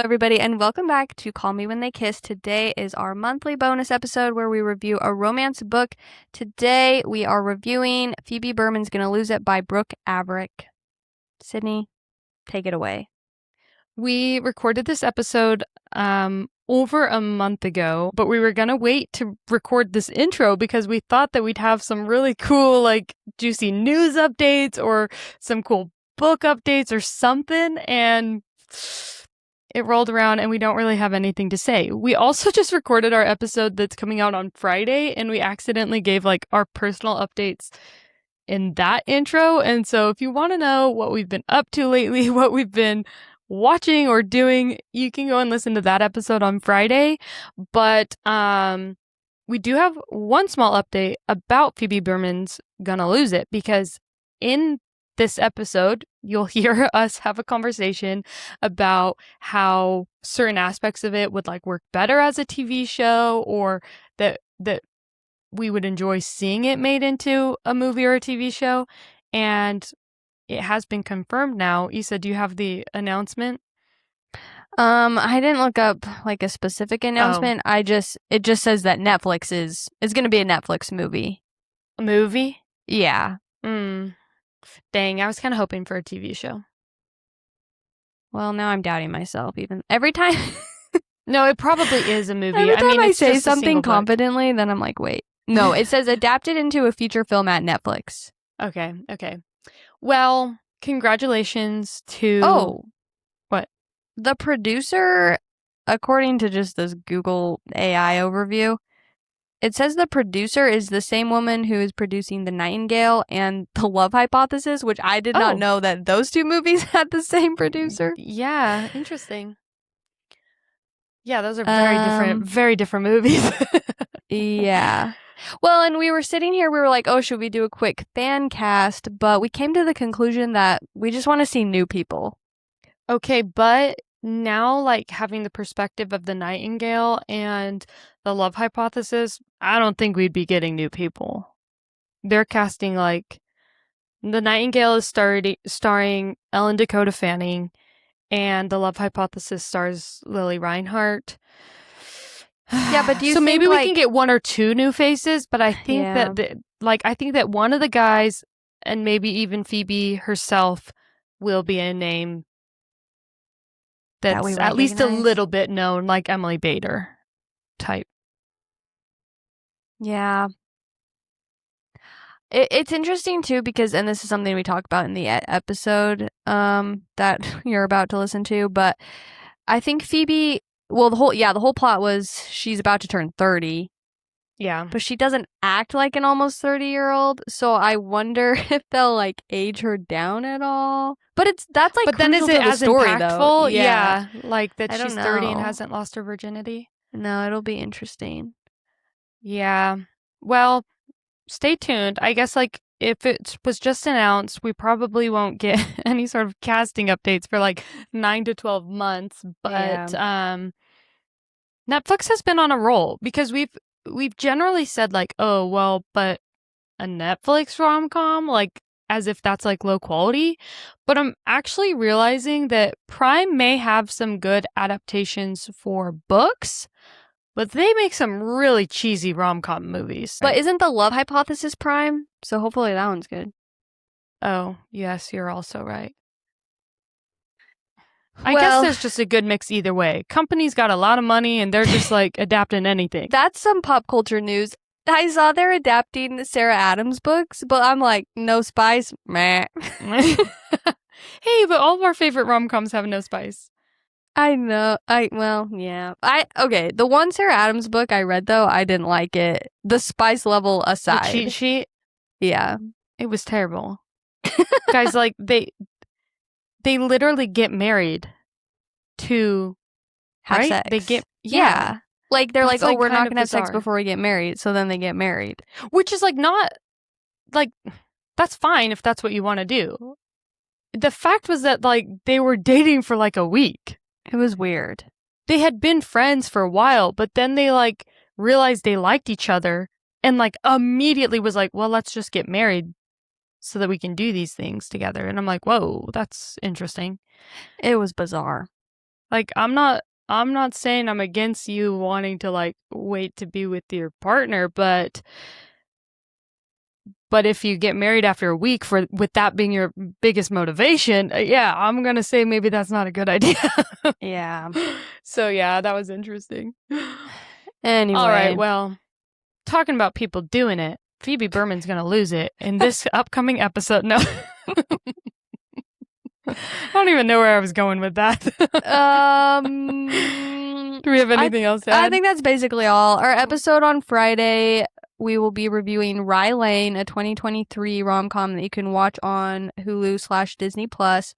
everybody, and welcome back to Call Me When They Kiss. Today is our monthly bonus episode where we review a romance book. Today we are reviewing Phoebe Berman's Gonna Lose It by Brooke Averick. Sydney, take it away. We recorded this episode over a month ago, but we were going to wait to record this intro because we thought that we'd have some really cool, juicy news updates or some cool book updates or something, and it rolled around and we don't really have anything to say. We also just recorded our episode that's coming out on Friday, and we accidentally gave our personal updates in that intro. And so if you want to know what we've been up to lately, what we've been watching or doing, you can go and listen to that episode on Friday. But we do have one small update about Phoebe Berman's Gonna Lose It, because in this episode, you'll hear us have a conversation about how certain aspects of it would work better as a TV show, or that we would enjoy seeing it made into a movie or a TV show. And it has been confirmed now. Issa, do you have the announcement? I didn't look up a specific announcement. It just says that Netflix is going to be a Netflix movie. A movie? Yeah. Dang, I was kind of hoping for a TV show. Well, now I'm doubting myself even. Every time... No, it probably is a movie. Every time I say something confidently, then I'm like, wait. No, it says adapted into a feature film at Netflix. Okay. Well, congratulations to... Oh. What? The producer, according to just this Google AI overview, it says the producer is the same woman who is producing The Nightingale and The Love Hypothesis, which I did not know that those two movies had the same producer. Yeah, interesting. Yeah, those are very different movies. Yeah. Well, and we were sitting here, we were like, oh, should we do a quick fan cast? But we came to the conclusion that we just want to see new people. Okay, but now, having the perspective of The Nightingale and The Love Hypothesis, I don't think we'd be getting new people. They're casting, The Nightingale is starring Ellen Dakota Fanning, and The Love Hypothesis stars Lily Reinhart. Yeah, but do you so think maybe we can get one or two new faces, but I think that I think that one of the guys, and maybe even Phoebe herself, will be a name that's at least a little bit known, like Emily Bader type. Yeah. It's interesting too because, and this is something we talk about in the episode that you're about to listen to, but I think Phoebe, well, the whole plot was she's about to turn 30. Yeah. But she doesn't act like an almost 30-year-old, so I wonder if they'll age her down at all. But that's but then is it as story, impactful? Though. Yeah. That I she's 30 and hasn't lost her virginity. No, it'll be interesting. Yeah. Well, stay tuned. I guess if it was just announced, we probably won't get any sort of casting updates for 9 to 12 months. But Netflix has been on a roll because we've generally said oh, well, but a Netflix rom-com, as if that's low quality. But I'm actually realizing that Prime may have some good adaptations for books, but they make some really cheesy rom-com movies. But isn't The Love Hypothesis Prime? So hopefully that one's good. Oh, yes, you're also right. I guess there's just a good mix either way. Companies got a lot of money and they're just adapting anything. That's some pop culture news. I saw they're adapting Sarah Adams books, but I'm like, no spice? Meh. Hey, but all of our favorite rom-coms have no spice. I know. Yeah. Okay, the one Sarah Adams book I read, though, I didn't like it. The spice level aside. The cheat sheet? Yeah. It was terrible. Guys, they literally get married to have sex. They get yeah. They're that's we're not gonna have bizarre. sex before we get married, so then they get married. Which is not that's fine if that's what you want to do. The fact was that they were dating for a week. It was weird. They had been friends for a while, but then they realized they liked each other and immediately was well, let's just get married so that we can do these things together. And I'm like, whoa, that's interesting. It was bizarre. Like, I'm not saying I'm against you wanting to like wait to be with your partner, but if you get married after a week with that being your biggest motivation, yeah, I'm going to say maybe that's not a good idea. Yeah. So yeah, that was interesting. All right, Anyway. well, talking about people doing it, Phoebe Berman's going to lose it in this upcoming episode. No. I don't even know where I was going with that. Do we have anything else to add? I think that's basically all. Our episode on Friday, we will be reviewing Rye Lane, a 2023 rom-com that you can watch on Hulu/Disney Plus.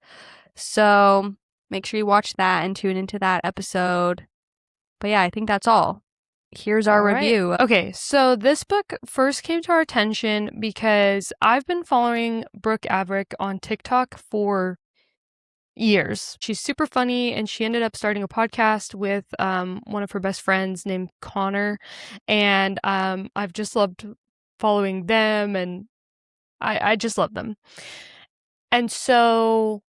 So make sure you watch that and tune into that episode. But yeah, I think that's all. Here's our review. Okay, so this book first came to our attention because I've been following Brooke Averick on TikTok for years. She's super funny, and she ended up starting a podcast with one of her best friends named Connor, and I've just loved following them, and I just love them. And so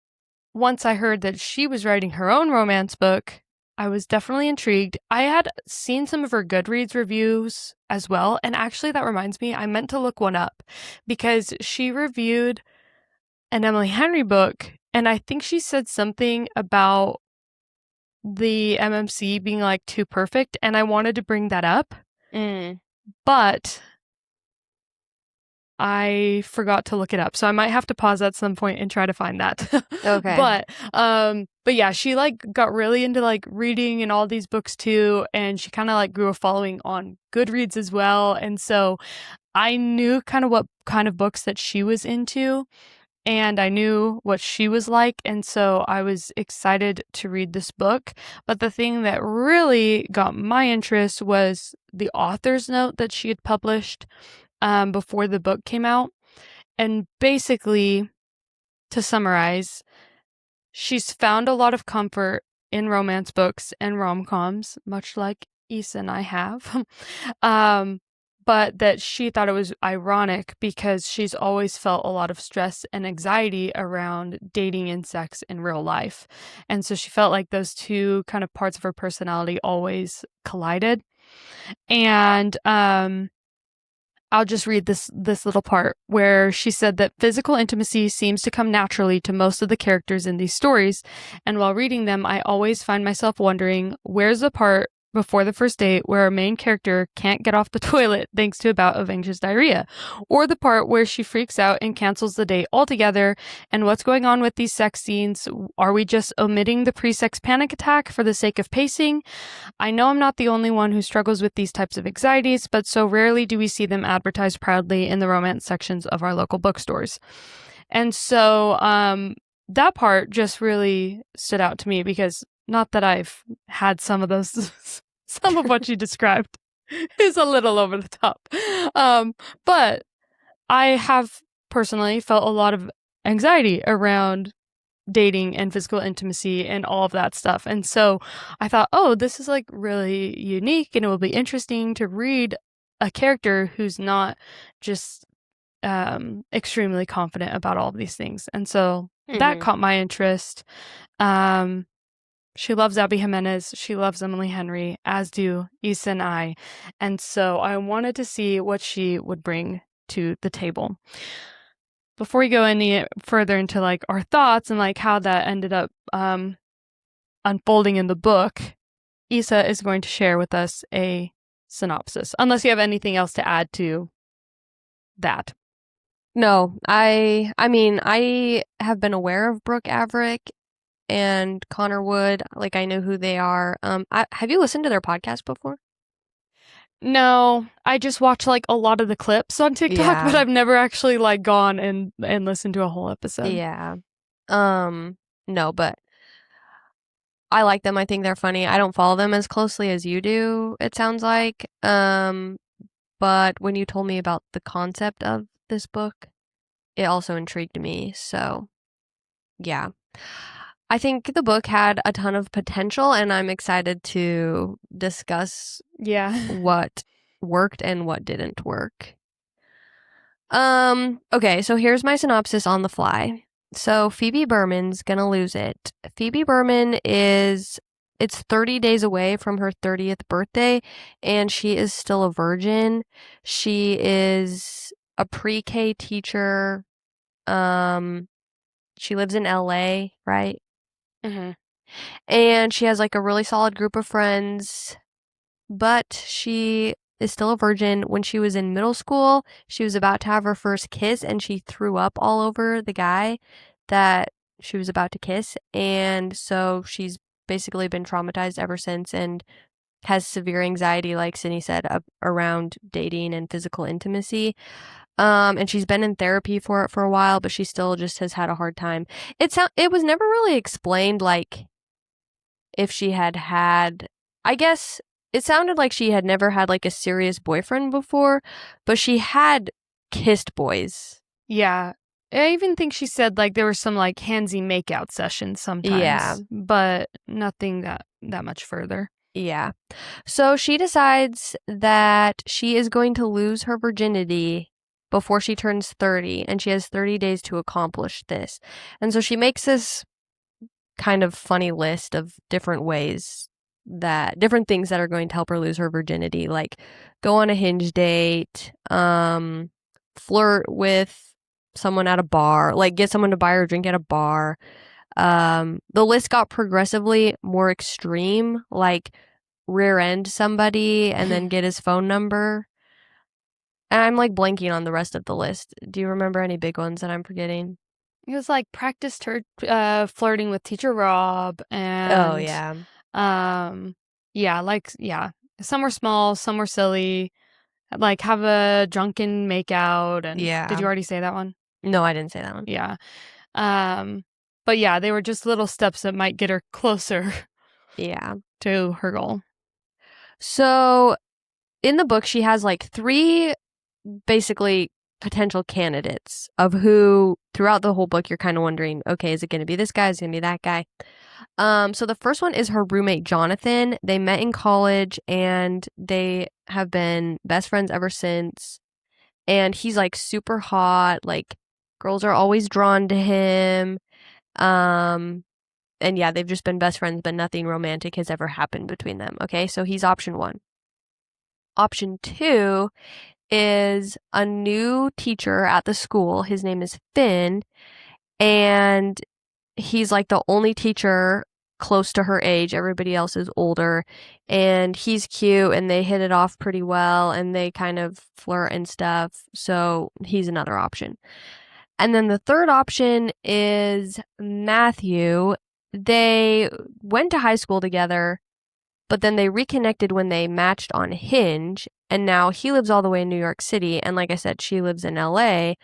once I heard that she was writing her own romance book, I was definitely intrigued. I had seen some of her Goodreads reviews as well, and actually that reminds me, I meant to look one up because she reviewed an Emily Henry book, and I think she said something about the MMC being like too perfect, and I wanted to bring that up, but I forgot to look it up, so I might have to pause at some point and try to find that. Okay. But yeah, she like got really into like reading and all these books too, and she kind of like grew a following on Goodreads as well, and so I knew kind of what kind of books that she was into, and I knew what she was like, and so I was excited to read this book. But the thing that really got my interest was the author's note that she had published before the book came out. And basically, to summarize, she's found a lot of comfort in romance books and rom-coms, much like Issa and I have. But that she thought it was ironic because she's always felt a lot of stress and anxiety around dating and sex in real life. And so she felt like those two kind of parts of her personality always collided. And I'll just read this little part where she said that physical intimacy seems to come naturally to most of the characters in these stories, and while reading them, I always find myself wondering, where's the part before the first date where our main character can't get off the toilet thanks to a bout of anxious diarrhea? Or the part where she freaks out and cancels the date altogether? And what's going on with these sex scenes? Are we just omitting the pre-sex panic attack for the sake of pacing? I know I'm not the only one who struggles with these types of anxieties, but so rarely do we see them advertised proudly in the romance sections of our local bookstores. And so that part just really stood out to me because not that I've had some of those, some of what you described is a little over the top. But I have personally felt a lot of anxiety around dating and physical intimacy and all of that stuff. And so I thought, oh, this is like really unique, and it will be interesting to read a character who's not just extremely confident about all of these things. And so that caught my interest. She loves Abby Jimenez. She loves Emily Henry, as do Issa and I. And so I wanted to see what she would bring to the table. Before we go any further into like our thoughts and like how that ended up unfolding in the book, Issa is going to share with us a synopsis, unless you have anything else to add to that. No, I mean, I have been aware of Brooke Averick and Connor Wood. Like, I know who they are. Have you listened to their podcast before? No, I just watch like a lot of the clips on TikTok, but I've never actually like gone and listened to a whole episode. Yeah. No, but I like them. I think they're funny. I don't follow them as closely as you do, it sounds like. But when you told me about the concept of this book, it also intrigued me. So, yeah. I think the book had a ton of potential, and I'm excited to discuss what worked and what didn't work. Okay, so here's my synopsis on the fly. So Phoebe Berman's gonna lose it. Phoebe Berman is it's 30 days away from her 30th birthday, and she is still a virgin. She is a pre-K teacher. She lives in LA, right? Mm-hmm. And she has like a really solid group of friends, but she is still a virgin. When she was in middle school, she was about to have her first kiss, and she threw up all over the guy that she was about to kiss. And so she's basically been traumatized ever since and has severe anxiety, like Sydney said, around dating and physical intimacy. And she's been in therapy for it for a while, but she still just has had a hard time. It was never really explained, like, if she had, I guess it sounded like she had never had like a serious boyfriend before, but she had kissed boys. Yeah. I even think she said like there were some like handsy makeout sessions Yeah. sometimes, but nothing that much further. Yeah. So she decides that she is going to lose her virginity before she turns 30, and she has 30 days to accomplish this. And so she makes this kind of funny list of different things that are going to help her lose her virginity, like go on a Hinge date, flirt with someone at a bar, like get someone to buy her a drink at a bar. The list got progressively more extreme, like rear end somebody and then get his phone number. And I'm like blanking on the rest of the list. Do you remember any big ones that I'm forgetting? It was like practiced her flirting with Teacher Rob Oh, and yeah. yeah. Some were small, some were silly. Like have a drunken makeout and did Yeah. you already say that one? No, I didn't say that one. Yeah. But yeah, they were just little steps that might get her closer Yeah. to her goal. So in the book, she has like three basically potential candidates of who throughout the whole book you're kind of wondering, okay, is it going to be this guy? Is it going to be that guy? So the first one is her roommate, Jonathan. They met in college and they have been best friends ever since. And he's like super hot. Like girls are always drawn to him. And yeah, they've just been best friends, but nothing romantic has ever happened between them. Okay, so he's option one. Option two is a new teacher at the school. His name is Finn, and he's like the only teacher close to her age. Everybody else is older, and he's cute, and they hit it off pretty well, and they kind of flirt and stuff. So he's another option. And then the third option is Matthew. They went to high school together, but then they reconnected when they matched on Hinge, and now he lives all the way in New York City, and like I said, she lives in LA.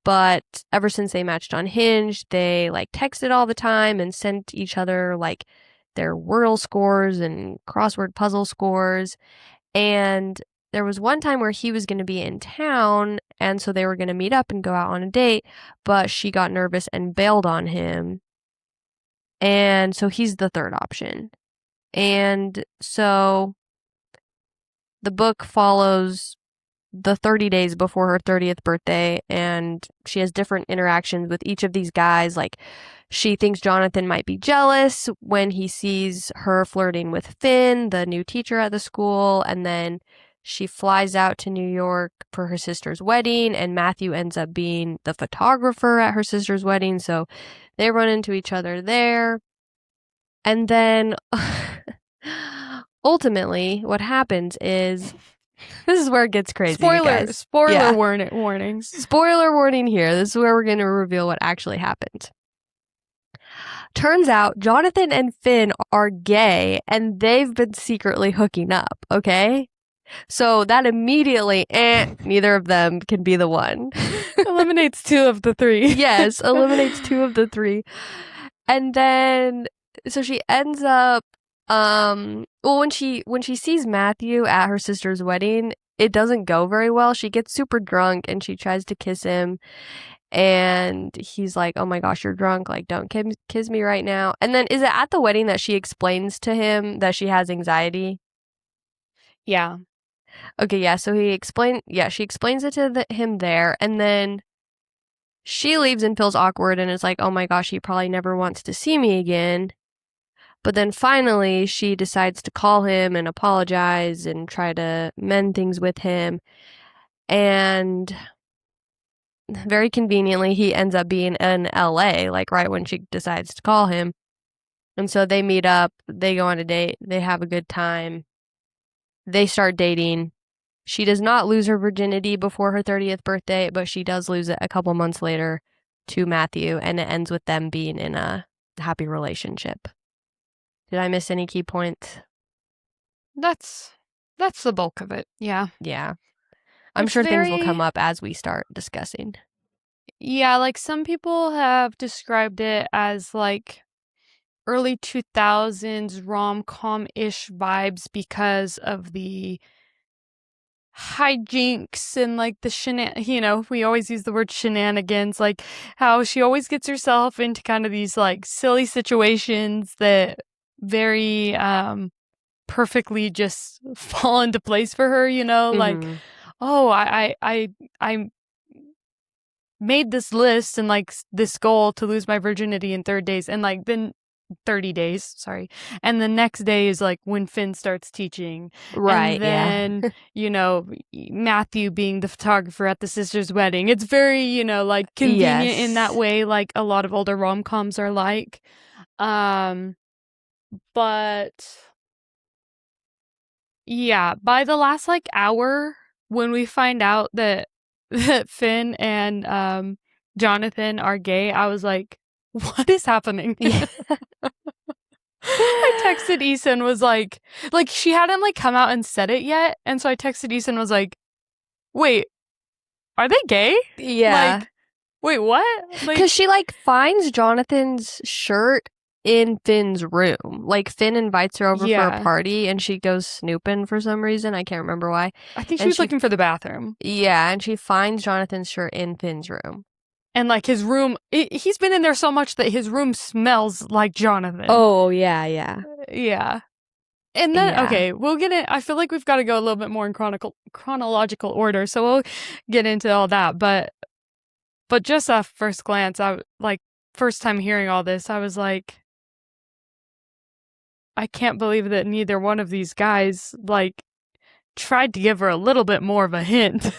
But ever since they matched on Hinge, they like texted all the time and sent each other like their Wordle scores and crossword puzzle scores. And there was one time where he was going to be in town, and so they were going to meet up and go out on a date, but she got nervous and bailed on him. And so he's the third option. And so the book follows the 30 days before her 30th birthday, and she has different interactions with each of these guys. Like, she thinks Jonathan might be jealous when he sees her flirting with Finn, the new teacher at the school, and then she flies out to New York for her sister's wedding, and Matthew ends up being the photographer at her sister's wedding, so they run into each other there. And then ultimately, what happens is this is where it gets crazy. Spoiler Yeah. warnings. Spoiler warning here. This is where we're going to reveal what actually happened. Turns out Jonathan and Finn are gay, and they've been secretly hooking up, okay? So that immediately, neither of them can be the one. Eliminates two of the three. Yes, eliminates two of the three. And then, so she ends up, well, when she sees Matthew at her sister's wedding, it doesn't go very well. She gets super drunk and she tries to kiss him, and he's like, oh my gosh, you're drunk, like don't kiss me right now. And then is it at the wedding that she explains to him that she has anxiety? Yeah. Okay, yeah, so she explains it to him there, and then she leaves and feels awkward and is like, oh my gosh, he probably never wants to see me again. But then finally, she decides to call him and apologize and try to mend things with him. And very conveniently, he ends up being in LA, like right when she decides to call him. And so they meet up, they go on a date, they have a good time, they start dating. She does not lose her virginity before her 30th birthday, but she does lose it a couple months later to Matthew, and it ends with them being in a happy relationship. Did I miss any key points? That's the bulk of it. Yeah. Yeah. I'm It's sure things will very- come up as we start discussing. Yeah, like some people have described it as like early 2000s rom-com-ish vibes because of the hijinks and like the we always use the word shenanigans, like how she always gets herself into kind of these like silly situations that very perfectly just fall into place for her, like, oh, I made this list and like this goal to lose my virginity in 30 days, sorry. And the next day is like when Finn starts teaching. Right, And then, Matthew being the photographer at the sister's wedding. It's very, like convenient in that Yes. way, like a lot of older rom-coms are like. But yeah, by the last like hour, when we find out that Finn and Jonathan are gay, I was like, what is happening? Yeah. I texted Eason, was like she hadn't like come out and said it yet, and so I texted Eason, was like, wait, are they gay? Yeah. Like, wait, what? Because she like finds Jonathan's shirt in Finn's room. Like Finn invites her over for a party and she goes snooping for some reason. I can't remember why. I think she was looking for the bathroom. Yeah, and she finds Jonathan's shirt in Finn's room. And like his room, he's been in there so much that his room smells like Jonathan. Oh, yeah, yeah. Yeah. And then, okay, we'll get in. I feel like we've got to go a little bit more in chronological order, so we'll get into all that. But just at first glance, first time hearing all this, I was like, I can't believe that neither one of these guys, like, tried to give her a little bit more of a hint.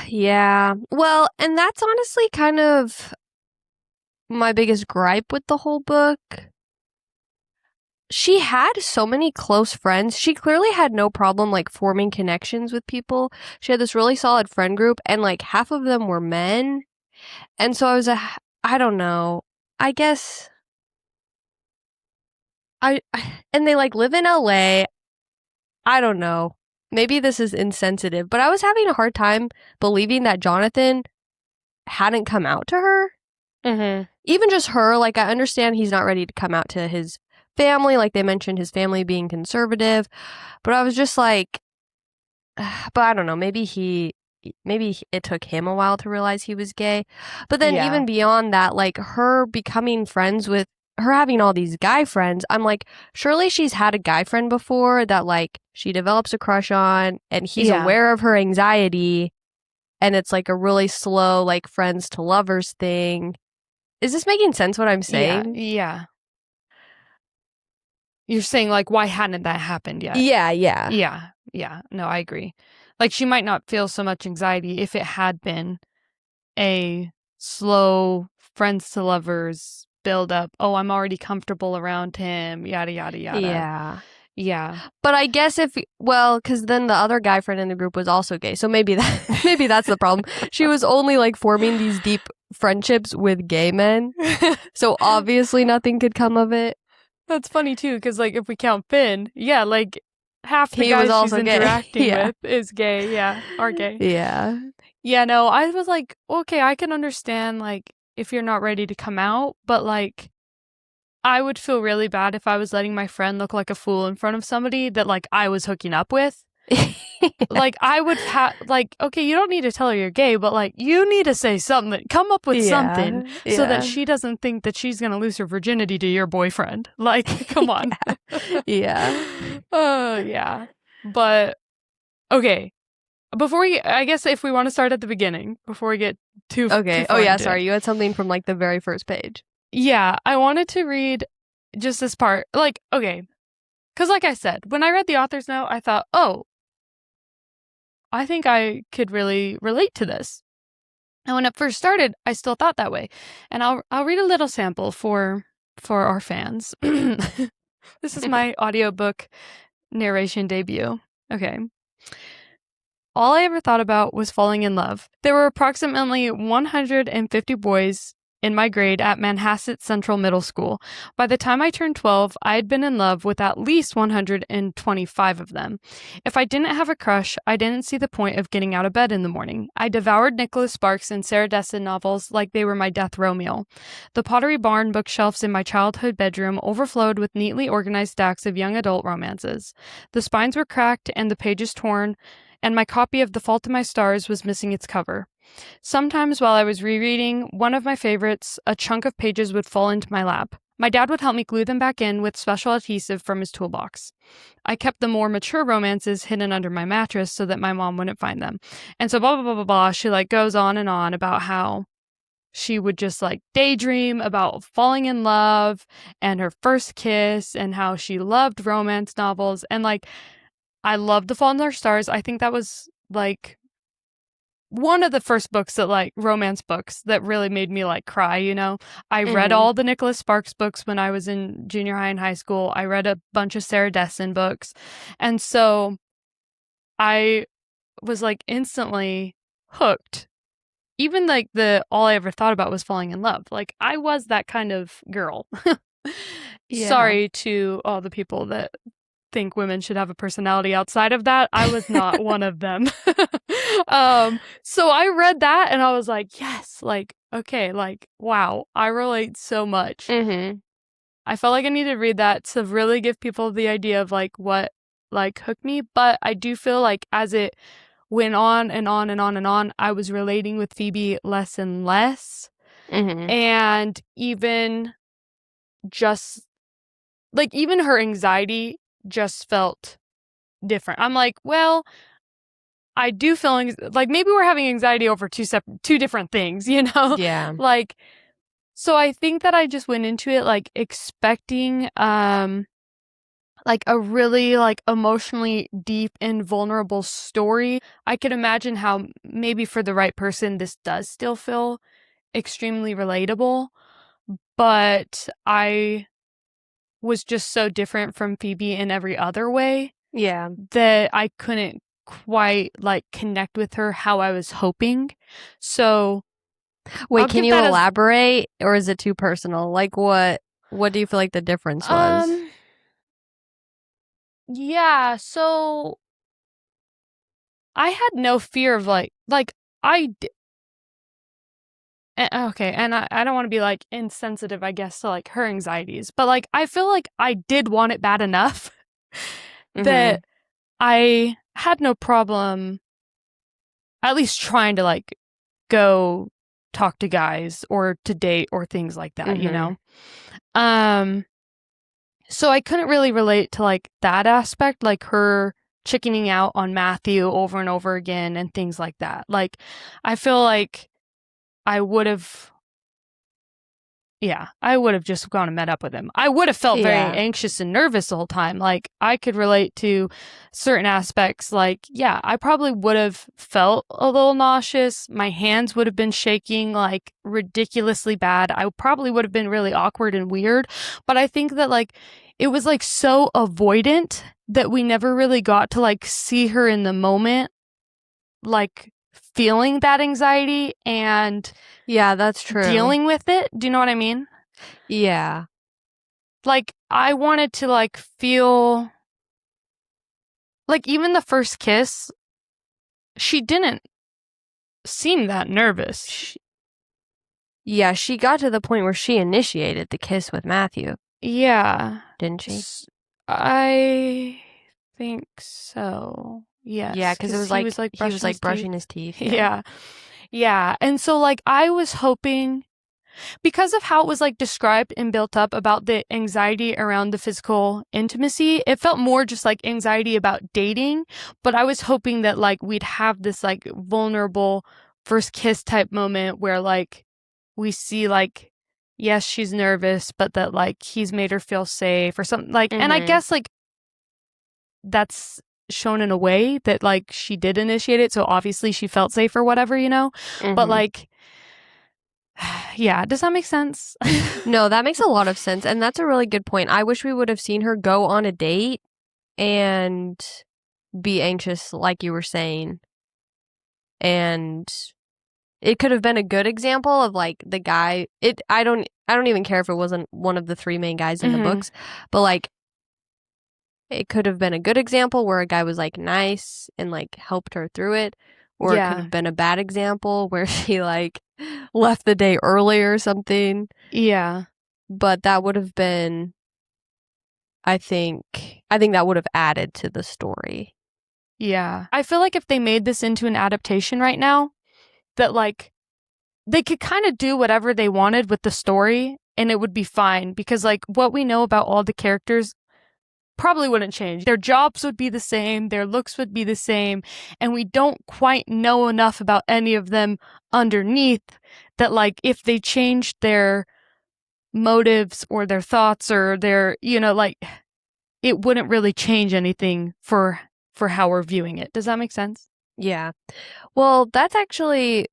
Yeah. Well, and that's honestly kind of my biggest gripe with the whole book. She had so many close friends. She clearly had no problem like forming connections with people. She had this really solid friend group and like half of them were men. And so I don't know. I guess and they like live in LA. I don't know. Maybe this is insensitive, but I was having a hard time believing that Jonathan hadn't come out to her. Mm-hmm. Even just her, like I understand he's not ready to come out to his family, like they mentioned his family being conservative, but I was just like, but I don't know, maybe it took him a while to realize he was gay. But then even beyond that, like her becoming friends with her, having all these guy friends, I'm like, surely she's had a guy friend before that like she develops a crush on and he's aware of her anxiety and it's like a really slow like friends to lovers thing. Is this making sense what I'm saying? Yeah. You're saying like, why hadn't that happened yet? Yeah. No, I agree. Like she might not feel so much anxiety if it had been a slow friends to lovers build up. Oh, I'm already comfortable around him, yada, yada, yada. Yeah. But I guess because then the other guy friend in the group was also gay. So maybe that's the problem. She was only like forming these deep friendships with gay men. So obviously nothing could come of it. That's funny too, because like if we count Finn, like half the guys she's interacting with is gay, are gay. Yeah. Yeah, no, I was like, okay, I can understand like if you're not ready to come out, but like I would feel really bad if I was letting my friend look like a fool in front of somebody that like I was hooking up with. Like I would like, okay, you don't need to tell her you're gay, but like you need to say something, come up with something so that she doesn't think that she's gonna lose her virginity to your boyfriend. Like, come on. Yeah. Oh, yeah. But okay, I guess if we want to start at the beginning before we get too okay. Too far into sorry, you had something from like the very first page. Yeah, I wanted to read just this part, like, okay. Because like I said, when I read the author's note, I thought, oh, I think I could really relate to this. And when it first started, I still thought that way. And I'll read a little sample for our fans. This is my audiobook narration debut. Okay. All I ever thought about was falling in love. There were approximately 150 boys in my grade at Manhasset Central Middle School. By the time I turned 12, I had been in love with at least 125 of them. If I didn't have a crush, I didn't see the point of getting out of bed in the morning. I devoured Nicholas Sparks and Sarah Dessen novels like they were my death row meal. The Pottery Barn bookshelves in my childhood bedroom overflowed with neatly organized stacks of young adult romances. The spines were cracked and the pages torn, and my copy of The Fault in My Stars was missing its cover. Sometimes while I was rereading one of my favorites, a chunk of pages would fall into my lap. My dad would help me glue them back in with special adhesive from his toolbox. I kept the more mature romances hidden under my mattress so that my mom wouldn't find them. And so blah, blah, blah, blah, blah. She goes on and on about how she would just daydream about falling in love and her first kiss and how she loved romance novels. And I loved The Fault in Our Stars. I think that was one of the first books that romance books that really made me cry, you know. I read all the Nicholas Sparks books when I was in junior high and high school. I read a bunch of Sarah Dessen books. And so I was instantly hooked. Even all I ever thought about was falling in love. I was that kind of girl. Yeah. Sorry to all the people that think women should have a personality outside of that. I was not one of them. So I read that and I was like, yes, okay, wow, I relate so much. I felt like I needed to read that to really give people the idea of what hooked me. But I do feel like as it went on and on and on and on, I was relating with Phoebe less and less. And even just even her anxiety just felt different. I'm well, I do feel maybe we're having anxiety over two different things, you know? Yeah. So I think that I just went into it expecting a really emotionally deep and vulnerable story. I could imagine how maybe for the right person this does still feel extremely relatable, but I was just so different from Phoebe in every other way. Yeah. That I couldn't quite connect with her how I was hoping. So wait, can you elaborate or is it too personal? What do you feel like the difference was? Yeah, so I had no fear of okay, and I don't want to be insensitive, I guess, to her anxieties, but I feel like I did want it bad enough that I had no problem at least trying to go talk to guys or to date or things like that, you know? So I couldn't really relate to that aspect, her chickening out on Matthew over and over again and things like that. I feel like I would have just gone and met up with him. I would have felt very anxious and nervous the whole time. I could relate to certain aspects. I probably would have felt a little nauseous. My hands would have been shaking ridiculously bad. I probably would have been really awkward and weird. But I think that it was so avoidant that we never really got to see her in the moment, feeling that anxiety and yeah, that's true. Dealing with it. Do you know what I mean? Yeah. I wanted to feel even the first kiss, she didn't seem that nervous. She got to the point where she initiated the kiss with Matthew. Yeah. Didn't she? I think so. Yes. Yeah, because it was he was brushing his teeth. Yeah. Yeah. And so I was hoping, because of how it was described and built up about the anxiety around the physical intimacy, it felt more just anxiety about dating. But I was hoping that we'd have this vulnerable first kiss type moment where we see yes, she's nervous, but that like he's made her feel safe or something like, and I Mhm. guess like that's shown in a way that like she did initiate it, so obviously she felt safe or whatever, you know? But Mhm. like, yeah, does that make sense? No, that makes a lot of sense, and that's a really good point. I wish we would have seen her go on a date and be anxious like you were saying. And it could have been a good example of like the guy. I don't even care if it wasn't one of the three main guys in the Mhm. books, but like it could have been a good example where a guy was like nice and like helped her through it, or it could Yeah. have been a bad example where she like left the day early or something. Yeah. But that would have been, I think that would have added to the story. Yeah. I feel like if they made this into an adaptation right now, that like they could kind of do whatever they wanted with the story and it would be fine because like what we know about all the characters probably wouldn't change. Their jobs would be the same, their looks would be the same, and we don't quite know enough about any of them underneath that like if they changed their motives or their thoughts or their, you know, like it wouldn't really change anything for how we're viewing it. Does that make sense? Yeah. Well, that's actually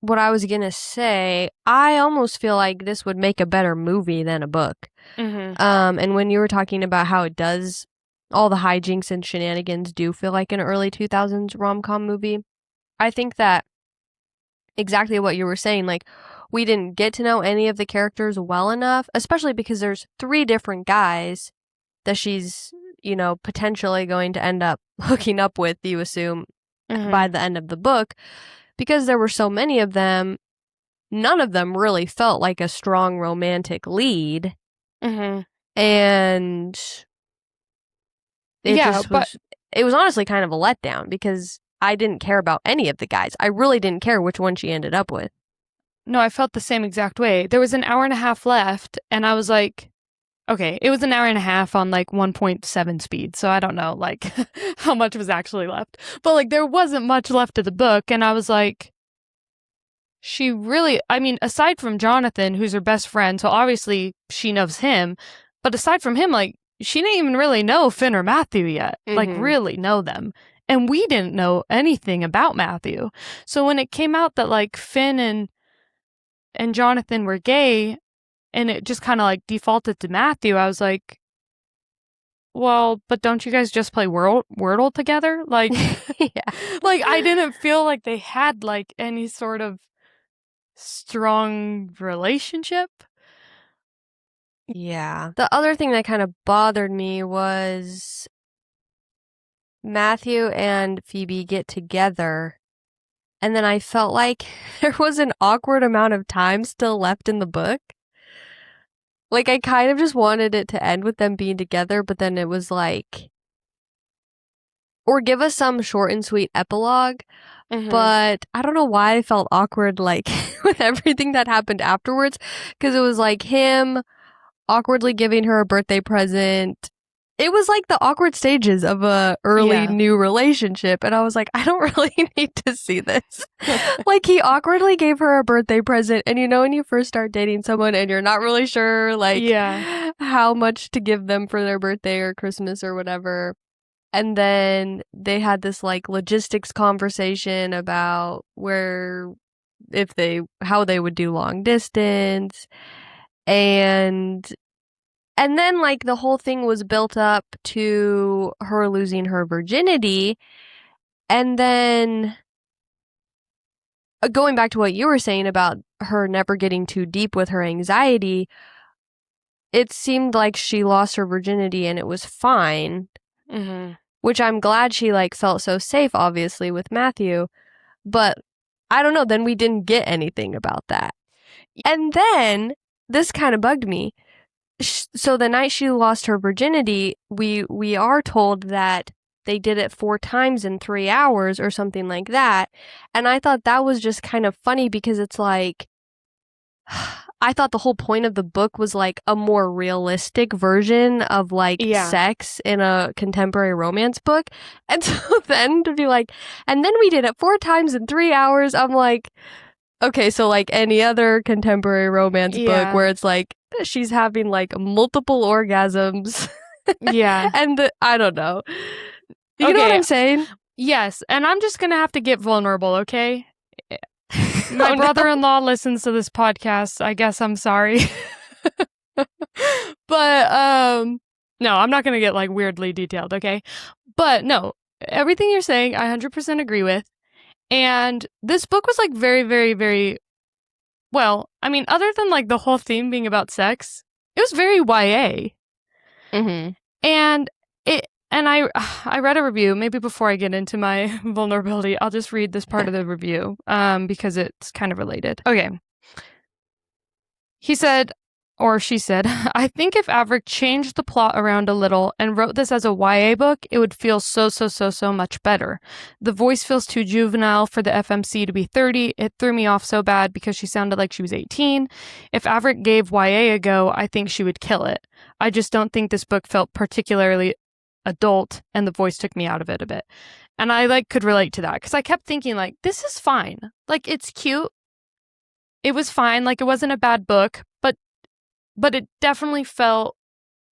what I was gonna say. I almost feel like this would make a better movie than a book. Mhm. And when you were talking about how it does, all the hijinks and shenanigans do feel like an early 2000s rom-com movie. I think that exactly what you were saying, like, we didn't get to know any of the characters well enough, especially because there's three different guys that she's, potentially going to end up hooking up with, you assume, by Mhm. the end of the book. Because there were so many of them, none of them really felt like a strong romantic lead. Mhm. And Yeah, but it was honestly kind of a letdown because I didn't care about any of the guys. I really didn't care which one she ended up with. no, I felt the same exact way. There was an hour and a half left, and I was like, okay, it was an hour and a half on like 1.7 speed, so I don't know like how much was actually left. But like there wasn't much left of the book, and I was like, she really, I mean, aside from Jonathan, who's her best friend, so obviously she knows him, but aside from him, like she didn't even really know Finn or Matthew yet, like Mm-hmm. really know them. And we didn't know anything about Matthew. So when it came out that like Finn and Jonathan were gay and it just kind of like defaulted to Matthew, I was like, well, but don't you guys just play Wordle together? Like, Yeah. like I didn't feel like they had like any sort of strong relationship. Yeah. The other thing that kind of bothered me was Matthew and Phoebe get together, and then I felt like there was an awkward amount of time still left in the book. Like, I kind of just wanted it to end with them being together, but then it was like, or give us some short and sweet epilogue. Mm-hmm. But I don't know why I felt awkward, like, with everything that happened afterwards, because it was like him awkwardly giving her a birthday present. It was like the awkward stages of a early Yeah. new relationship, and I was like, I don't really need to see this. Like, he awkwardly gave her a birthday present, and when you first start dating someone and you're not really sure, like, Yeah. how much to give them for their birthday or Christmas or whatever. And then they had this like logistics conversation about how they would do long distance. And then like the whole thing was built up to her losing her virginity. And then going back to what you were saying about her never getting too deep with her anxiety, it seemed like she lost her virginity and it was fine, Mm-hmm. which I'm glad she like felt so safe, obviously, with Matthew. But I don't know, then we didn't get anything about that. And then this kind of bugged me. So the night she lost her virginity, we are told that they did it 4 times in 3 hours or something like that. And I thought that was just kind of funny because it's like, I thought the whole point of the book was like a more realistic version of like Yeah. sex in a contemporary romance book. And so then to be like, and then we did it 4 times in 3 hours, I'm like, Okay, so like any other contemporary romance book Yeah. where it's like she's having like multiple orgasms. Yeah. And I don't know. You know what Okay. I'm saying? Yes, and I'm just gonna have to get vulnerable, okay? My Oh, no. brother-in-law listens to this podcast. I guess I'm sorry. But no, I'm not gonna get like weirdly detailed, okay? But no, everything you're saying, I 100% agree with. And this book was like very, very, very well. I mean, other than like the whole theme being about sex, it was very YA. Mm-hmm. And I read a review. Maybe before I get into my vulnerability, I'll just read this part of the review because it's kind of related. Okay. He said, or she said, I think if Averick changed the plot around a little and wrote this as a YA book, it would feel so much better. The voice feels too juvenile for the FMC to be 30. It threw me off so bad because she sounded like she was 18. If Averick gave YA a go, I think she would kill it. I just don't think this book felt particularly adult, and the voice took me out of it a bit. And I like could relate to that because I kept thinking like, this is fine. Like, it's cute. It was fine. Like, it wasn't a bad book, but it definitely felt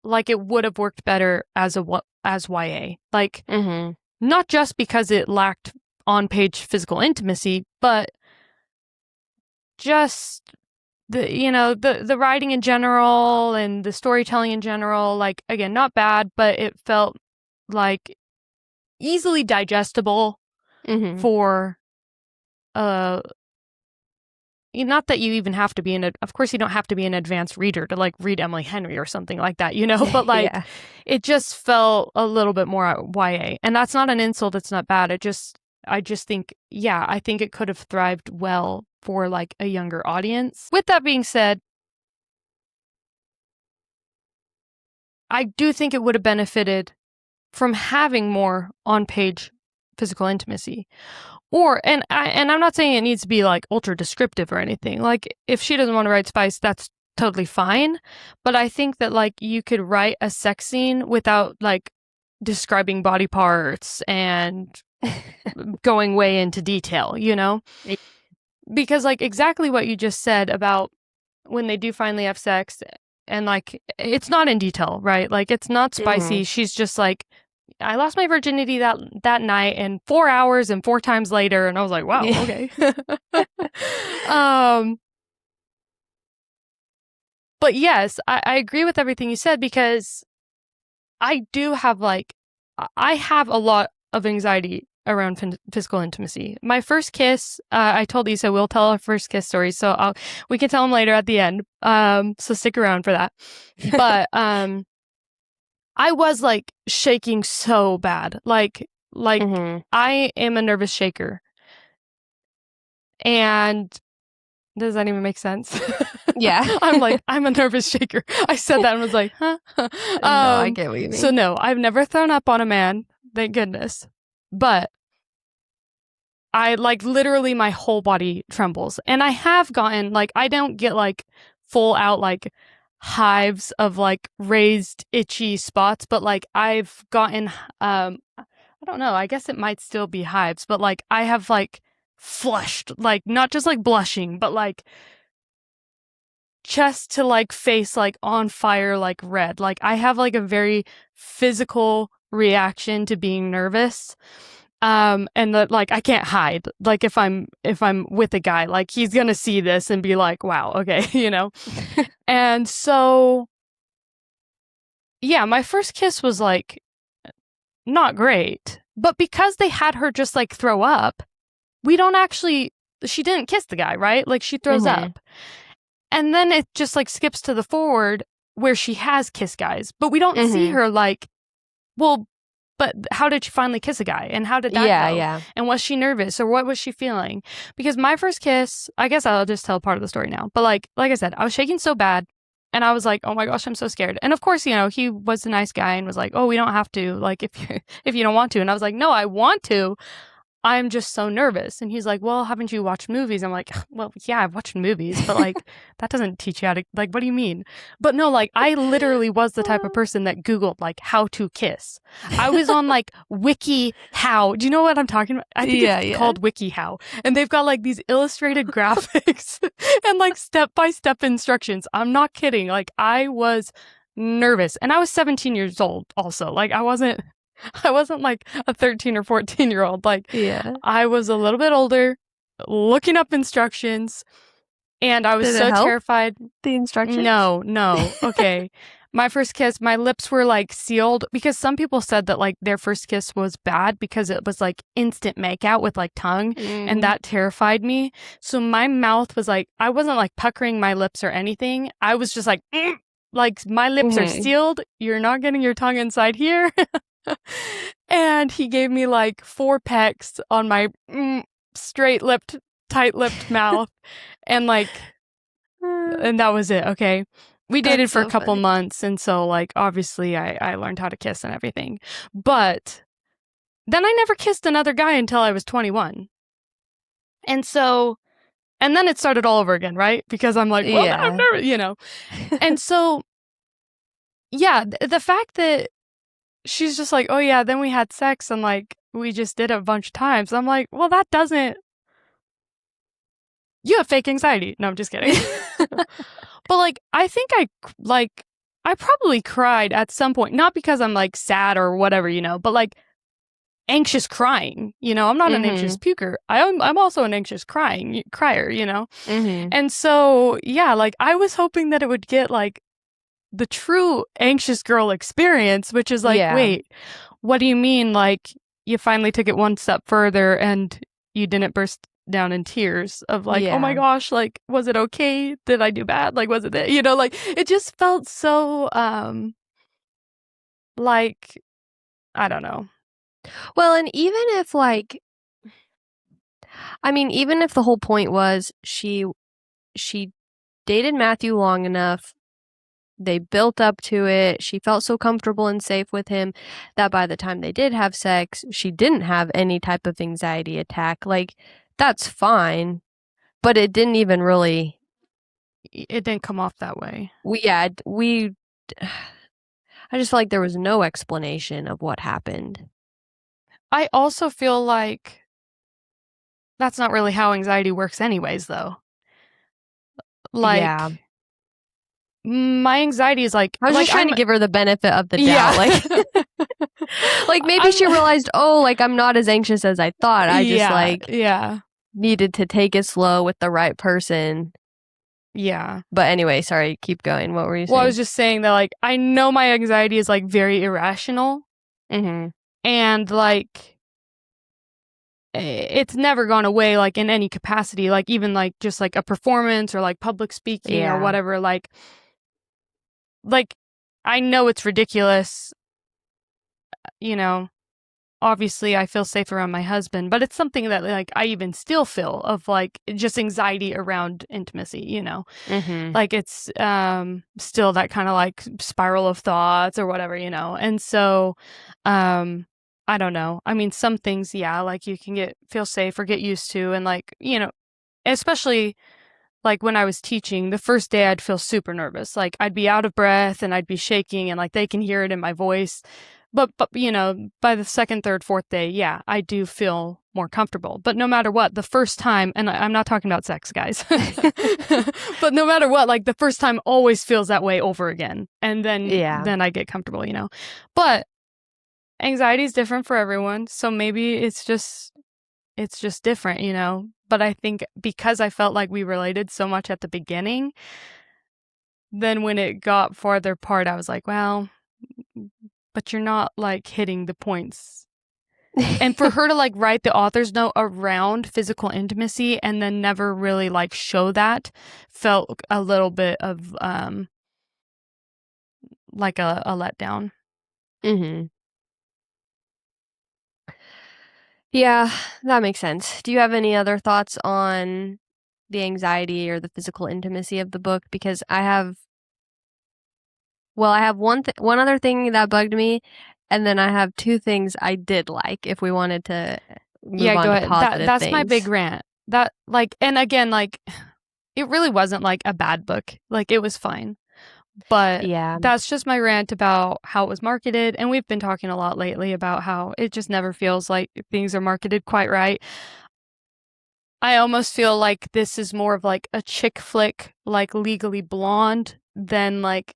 like it would have worked better as YA. Like, Mm-hmm. not just because it lacked on-page physical intimacy, but just the writing in general and the storytelling in general. Like, again, not bad, but it felt like easily digestible Mm-hmm. for not that you even have to be of course you don't have to be an advanced reader to like read Emily Henry or something like that, but like Yeah. it just felt a little bit more YA. And that's not an insult, it's not bad. I just think, yeah, I think it could have thrived well for like a younger audience. With that being said, I do think it would have benefited from having more on-page physical intimacy. And I'm not saying it needs to be like ultra descriptive or anything. Like, if she doesn't want to write spice, that's totally fine. But I think that like you could write a sex scene without like describing body parts and going way into detail, Because like exactly what you just said about when they do finally have sex, and like it's not in detail, right? Like, it's not spicy. Mm-hmm. She's just like, I lost my virginity that night, and 4 hours and 4 times later, and I was like, wow, Yeah. okay. But yes, I agree with everything you said, because I do have I have a lot of anxiety around physical intimacy. My first kiss, I told Issa we'll tell our first kiss story, so we can tell them later at the end. So stick around for that. But I was like shaking so bad. Like Mm-hmm. I am a nervous shaker. And does that even make sense? Yeah. I'm a nervous shaker. I said that and was like, huh? No, I get what you mean. So no, I've never thrown up on a man, thank goodness. But I like literally my whole body trembles. And I have gotten I don't get like full out like hives of like raised itchy spots, but like I've gotten I don't know, I guess it might still be hives, but like I have like flushed, like not just like blushing, but like chest to like face like on fire, like red. Like I have like a very physical reaction to being nervous. And that like I can't hide. Like if I'm with a guy, like he's gonna see this and be like, wow, okay, And so yeah, my first kiss was like not great. But because they had her just like throw up, she didn't kiss the guy, right? Like she throws Mm-hmm. up. And then it just like skips to the forward where she has kissed guys, but we don't see her like, well, but how did she finally kiss a guy? And how did that go? Yeah. And was she nervous, or what was she feeling? Because my first kiss, I guess I'll just tell part of the story now. But like I said, I was shaking so bad, and I was like, oh my gosh, I'm so scared. And of course, he was a nice guy and was like, oh, we don't have to, like, if you don't want to. And I was like, no, I want to. I'm just so nervous. And he's like, well, haven't you watched movies? I'm like, well, yeah, I've watched movies, but like, that doesn't teach you how to, like, what do you mean? But no, like, I literally was the type of person that Googled, like, how to kiss. I was on, like, WikiHow. Do you know what I'm talking about? I think it's called WikiHow. And they've got, like, these illustrated graphics and, like, step-by-step instructions. I'm not kidding. Like, I was nervous. And I was 17 years old also. Like, I wasn't like a 13 or 14-year-old. Like, I was a little bit older, looking up instructions, and I was Did it so help, terrified. the instructions? No. Okay. My first kiss, my lips were like sealed because some people said that like their first kiss was bad because it was like instant makeout with like tongue, and that terrified me. So my mouth was like, I wasn't like puckering my lips or anything. I was just like, like my lips are sealed. You're not getting your tongue inside here. And he gave me like 4 pecks on my straight-lipped, tight-lipped mouth, and like, and that was it. Okay, we dated for a couple months, and so like obviously I learned how to kiss and everything, but then I never kissed another guy until I was 21, and so, and then it started all over again, right? Because I'm like, well, I've never, you know, and so, yeah, the fact that she's just like, oh yeah, then we had sex and like we just did it a bunch of times. I'm like, well, that doesn't. You have fake anxiety. No, I'm just kidding. But like, I think I probably cried at some point, not because I'm like sad or whatever, you know, but like anxious crying. You know, I'm not an anxious puker. I'm also an anxious crier. You know, and so yeah, like I was hoping that it would get like the true anxious girl experience, which is like, wait, what do you mean? Like, you finally took it one step further and you didn't burst down in tears of like, oh my gosh, like, was it okay? Did I do bad? Like, was it, you know, like, it just felt so, like, I don't know. Well, and even if like, I mean, even if the whole point was she dated Matthew long enough, they built up to it, she felt so comfortable and safe with him that by the time they did have sex, she didn't have any type of anxiety attack. Like, that's fine, but it didn't even really... It didn't come off that way. I just feel like there was no explanation of what happened. I also feel like that's not really how anxiety works anyways, though. Like, my anxiety is like... I was just trying to give her the benefit of the doubt. Like, like maybe she realized, oh, like, I'm not as anxious as I thought. I just, needed to take it slow with the right person. Yeah. But anyway, sorry, keep going. What were you saying? Well, I was just saying that, like, I know my anxiety is, like, very irrational. And, like, it's never gone away, like, in any capacity. Like, even, like, just, like, a performance or, like, public speaking or whatever. Like, I know it's ridiculous. You know, obviously I feel safe around my husband, but it's something that, like, I even still feel of, like, just anxiety around intimacy, you know? Like, it's still that kind of, like, spiral of thoughts or whatever, you know? And so, I don't know. I mean, some things, like, you can feel safe or get used to, and, like, you know, especially... Like, when I was teaching, the first day I'd feel super nervous. Like, I'd be out of breath and I'd be shaking, and, like, they can hear it in my voice. But you know, by the second, third, fourth day, I do feel more comfortable. But no matter what, the first time, and I'm not talking about sex, guys, but no matter what, like, the first time always feels that way over again. And then I get comfortable, you know. But anxiety is different for everyone. So maybe it's just different, you know. But I think because I felt like we related so much at the beginning, then when it got farther apart, I was like, well, but you're not, like, hitting the points. And for her to, like, write the author's note around physical intimacy and then never really, like, show that felt a little bit of, like, a letdown. Yeah, that makes sense. Do you have any other thoughts on the anxiety or the physical intimacy of the book? Because I have one other thing that bugged me, and then I have 2 things I did like, if we wanted to move go on to ahead. positive That's my big things. rant. That, like, and again, like, it really wasn't like a bad book. Like, it was fine. But Yeah. that's just my rant about how it was marketed. And we've been talking a lot lately about how it just never feels like things are marketed quite right. I almost feel like this is more of like a chick flick, like Legally Blonde, than like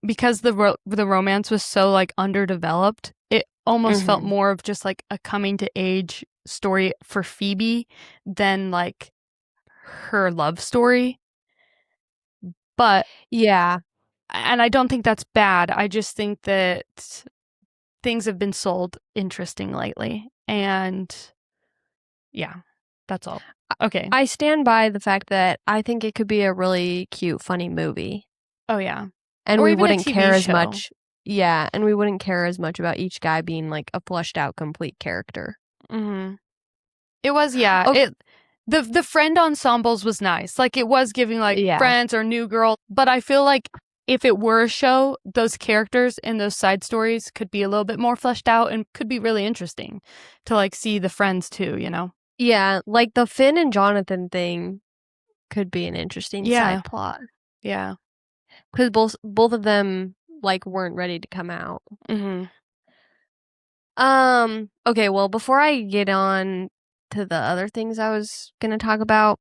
because the romance was so like underdeveloped. It almost felt more of just like a coming to age story for Phoebe than like her love story. But Yeah. and I don't think that's bad. I just think that things have been sold interesting lately. And yeah, that's all. Okay. I stand by the fact that I think it could be a really cute, funny movie. Oh, yeah. And Or we even a wouldn't TV care as show. much. Yeah, and we wouldn't care as much about each guy being like a fleshed out, complete character. Mm-hmm. It was, yeah. Oh, The friend ensembles was nice. Like, it was giving like yeah. Friends or New Girl. But I feel like if it were a show, those characters and those side stories could be a little bit more fleshed out and could be really interesting to like see the friends too, you know? Yeah, like the Finn and Jonathan thing could be an interesting side plot. Yeah. Because both of them like weren't ready to come out. Mm-hmm. Okay, well, before I get on to the other things I was gonna talk about,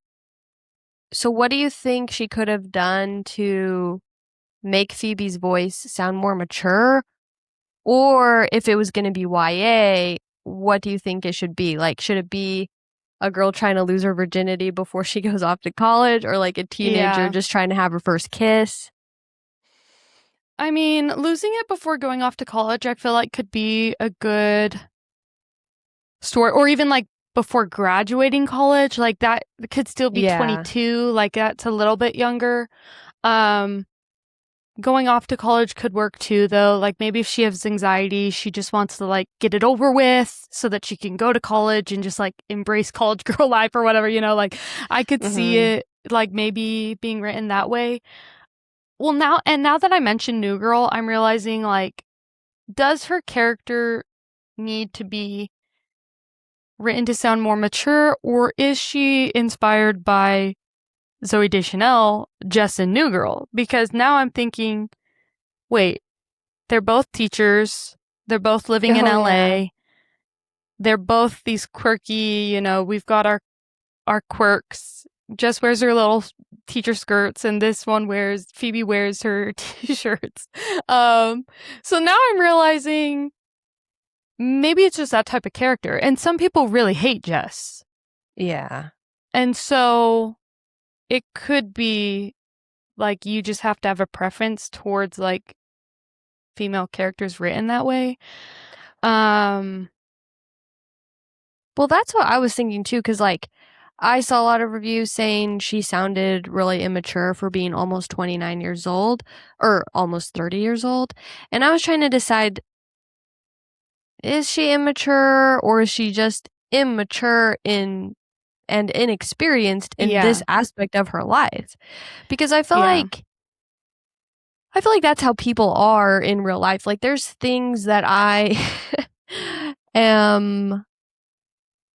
so what do you think she could have done to make Phoebe's voice sound more mature? Or if it was gonna be YA, what do you think it should be? Like, should it be a girl trying to lose her virginity before she goes off to college, or like a teenager just trying to have her first kiss? I mean, losing it before going off to college, I feel like could be a good story, or even like before graduating college, like that could still be 22, like that's a little bit younger. Going off to college could work too, though. Like maybe if she has anxiety, she just wants to like get it over with so that she can go to college and just like embrace college girl life or whatever, you know, like I could see it like maybe being written that way. Well, now that I mentioned New Girl, I'm realizing like, does her character need to be written to sound more mature, or is she inspired by Zooey Deschanel just in New Girl? Because now I'm thinking, wait, they're both teachers. They're both living in LA. Yeah. They're both these quirky, you know, we've got our quirks. Jess wears her little teacher skirts, and this one Phoebe wears her t-shirts. So now I'm realizing maybe it's just that type of character. And some people really hate Jess. Yeah. And so it could be like you just have to have a preference towards like female characters written that way. Well, that's what I was thinking too, because like I saw a lot of reviews saying she sounded really immature for being almost 29 years old, or almost 30 years old. And I was trying to decide, is she immature, or is she just immature and inexperienced in this aspect of her life? Because I feel like that's how people are in real life. Like there's things that I am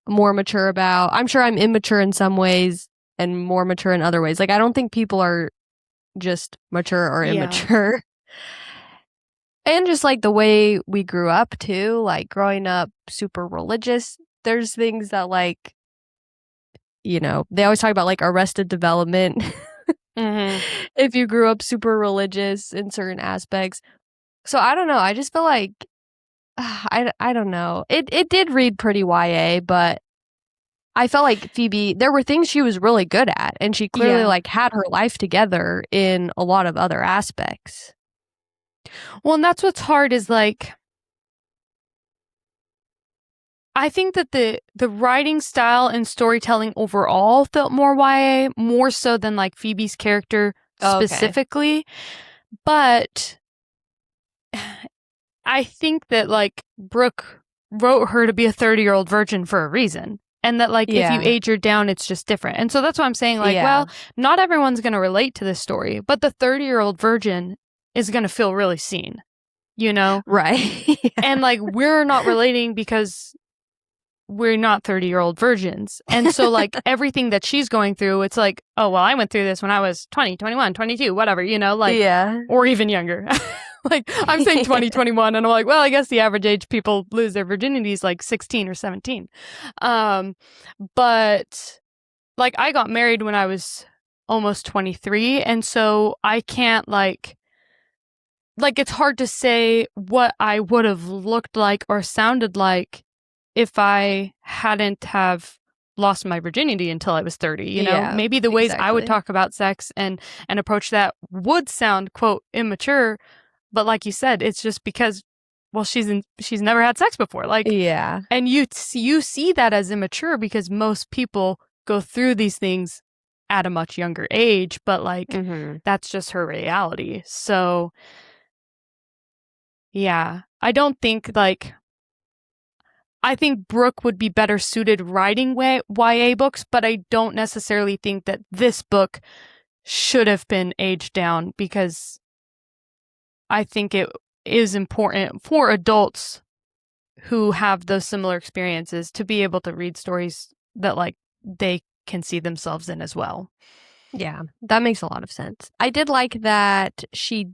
more mature about. I'm sure I'm immature in some ways and more mature in other ways. Like I don't think people are just mature or immature. And just like the way we grew up too, like growing up super religious, there's things that like, you know, they always talk about like Arrested Development. If you grew up super religious in certain aspects. So I don't know. I just feel like I don't know. It did read pretty YA, but I felt like Phoebe, there were things she was really good at, and she clearly like had her life together in a lot of other aspects. Well, and that's what's hard is like, I think that the writing style and storytelling overall felt more YA, more so than like Phoebe's character specifically. But I think that like Brooke wrote her to be a 30-year-old virgin for a reason. And that like if you age her down, it's just different. And so that's why I'm saying like, well, not everyone's going to relate to this story, but the 30-year-old virgin is going to feel really seen, you know? Right. And like we're not relating because we're not 30-year-old virgins. And so like everything that she's going through, it's like, oh, well, I went through this when I was 20, 21, 22, whatever, like, Yeah. or even younger. Like I'm saying 20, 21, and I'm like, well, I guess the average age people lose their virginity is like 16 or 17. But like I got married when I was almost 23, and so I can't like it's hard to say what I would have looked like or sounded like if I hadn't have lost my virginity until I was 30, Yeah, maybe the ways I would exactly. talk about sex and approach that would sound, quote, immature. But like you said, it's just because, well, she's never had sex before. Like, Yeah. and you see that as immature because most people go through these things at a much younger age, but like Mm-hmm. that's just her reality. So yeah, I don't think like I think Brooke would be better suited writing YA books, but I don't necessarily think that this book should have been aged down because I think it is important for adults who have those similar experiences to be able to read stories that like they can see themselves in as well. Yeah, that makes a lot of sense. I did like that she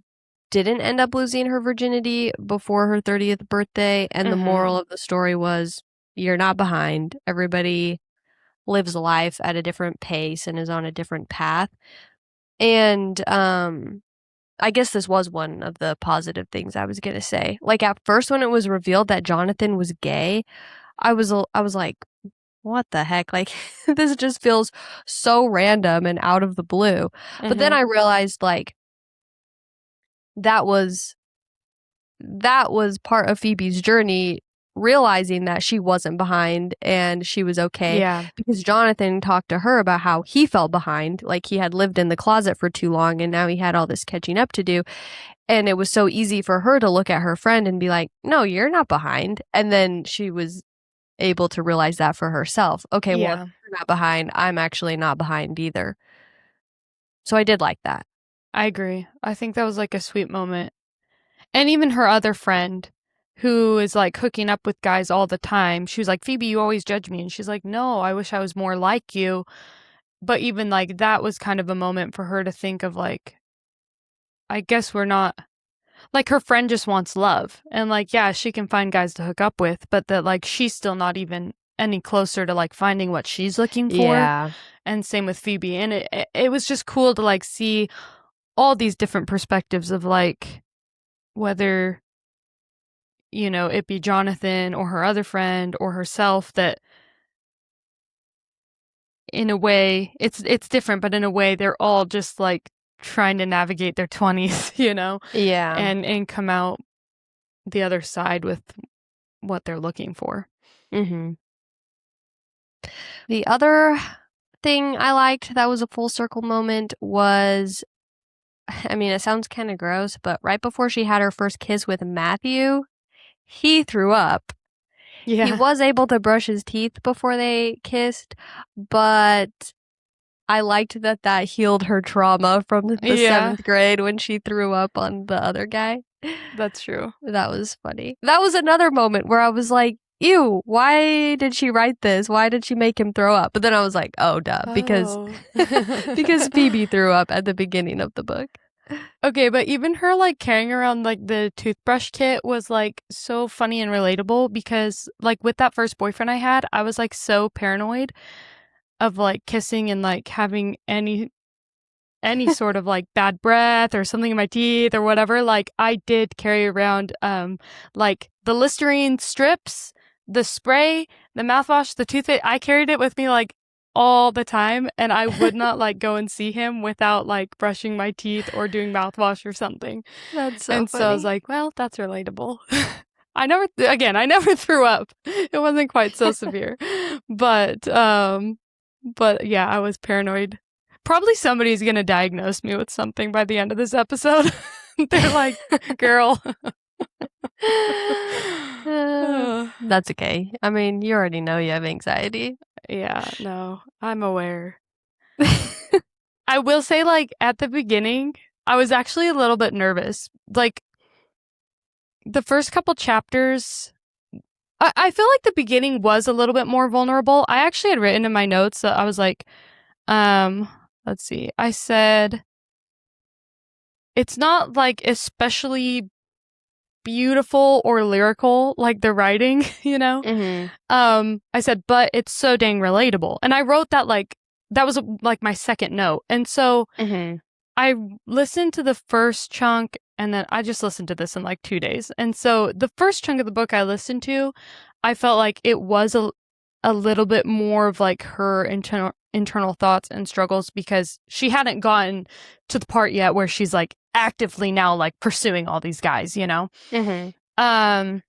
didn't end up losing her virginity before her 30th birthday, and the moral of the story was you're not behind. Everybody lives life at a different pace and is on a different path. And I guess this was one of the positive things I was going to say. Like at first when it was revealed that Jonathan was gay, I was like, what the heck? Like this just feels so random and out of the blue. But then I realized like that was part of Phoebe's journey, realizing that she wasn't behind and she was okay. Yeah. Because Jonathan talked to her about how he felt behind, like he had lived in the closet for too long and now he had all this catching up to do. And it was so easy for her to look at her friend and be like, no, you're not behind. And then she was able to realize that for herself. Okay, well, if you're not behind, I'm actually not behind either. So I did like that. I agree. I think that was like a sweet moment. And even her other friend who is like hooking up with guys all the time, she was like, Phoebe, you always judge me. And she's like, no, I wish I was more like you. But even like that was kind of a moment for her to think of like, I guess we're not like her friend just wants love. And like, yeah, she can find guys to hook up with, but that like she's still not even any closer to like finding what she's looking for. Yeah. And same with Phoebe. And it was just cool to like see all these different perspectives of like whether it be Jonathan or her other friend or herself, that in a way it's different, but in a way they're all just like trying to navigate their 20s, Yeah. and come out the other side with what they're looking for. Mm-hmm. The other thing I liked that was a full circle moment was, I mean, it sounds kind of gross, but right before she had her first kiss with Matthew, he threw up. Yeah. He was able to brush his teeth before they kissed, but I liked that healed her trauma from the 7th grade when she threw up on the other guy. That's true. That was funny. That was another moment where I was like, ew, why did she write this? Why did she make him throw up? But then I was like, oh, duh, because Phoebe threw up at the beginning of the book. Okay, but even her like carrying around like the toothbrush kit was like so funny and relatable because like with that first boyfriend I had, I was like so paranoid of like kissing and like having any sort of like bad breath or something in my teeth or whatever. Like I did carry around like the Listerine strips, the spray, the mouthwash, the toothpaste. I carried it with me like all the time, and I would not like go and see him without like brushing my teeth or doing mouthwash or something. That's so and funny. So I was like, well, that's relatable. I never threw up. It wasn't quite so severe, but yeah, I was paranoid. Probably somebody's gonna diagnose me with something by the end of this episode. They're like, girl. That's okay. I mean, you already know you have anxiety. Yeah, no, I'm aware. I will say, like, at the beginning, I was actually a little bit nervous. Like, the first couple chapters, I feel like the beginning was a little bit more vulnerable. I actually had written in my notes that I was like, let's see. I said, it's not like especially beautiful or lyrical, like the writing, you know? I said, but it's so dang relatable. And I wrote that like, that was like my second note. And so I listened to the first chunk and then I just listened to this in like 2 days. And so the first chunk of the book I listened to, I felt like it was a little bit more of like her internal thoughts and struggles because she hadn't gotten to the part yet where she's like actively now like pursuing all these guys, you know? And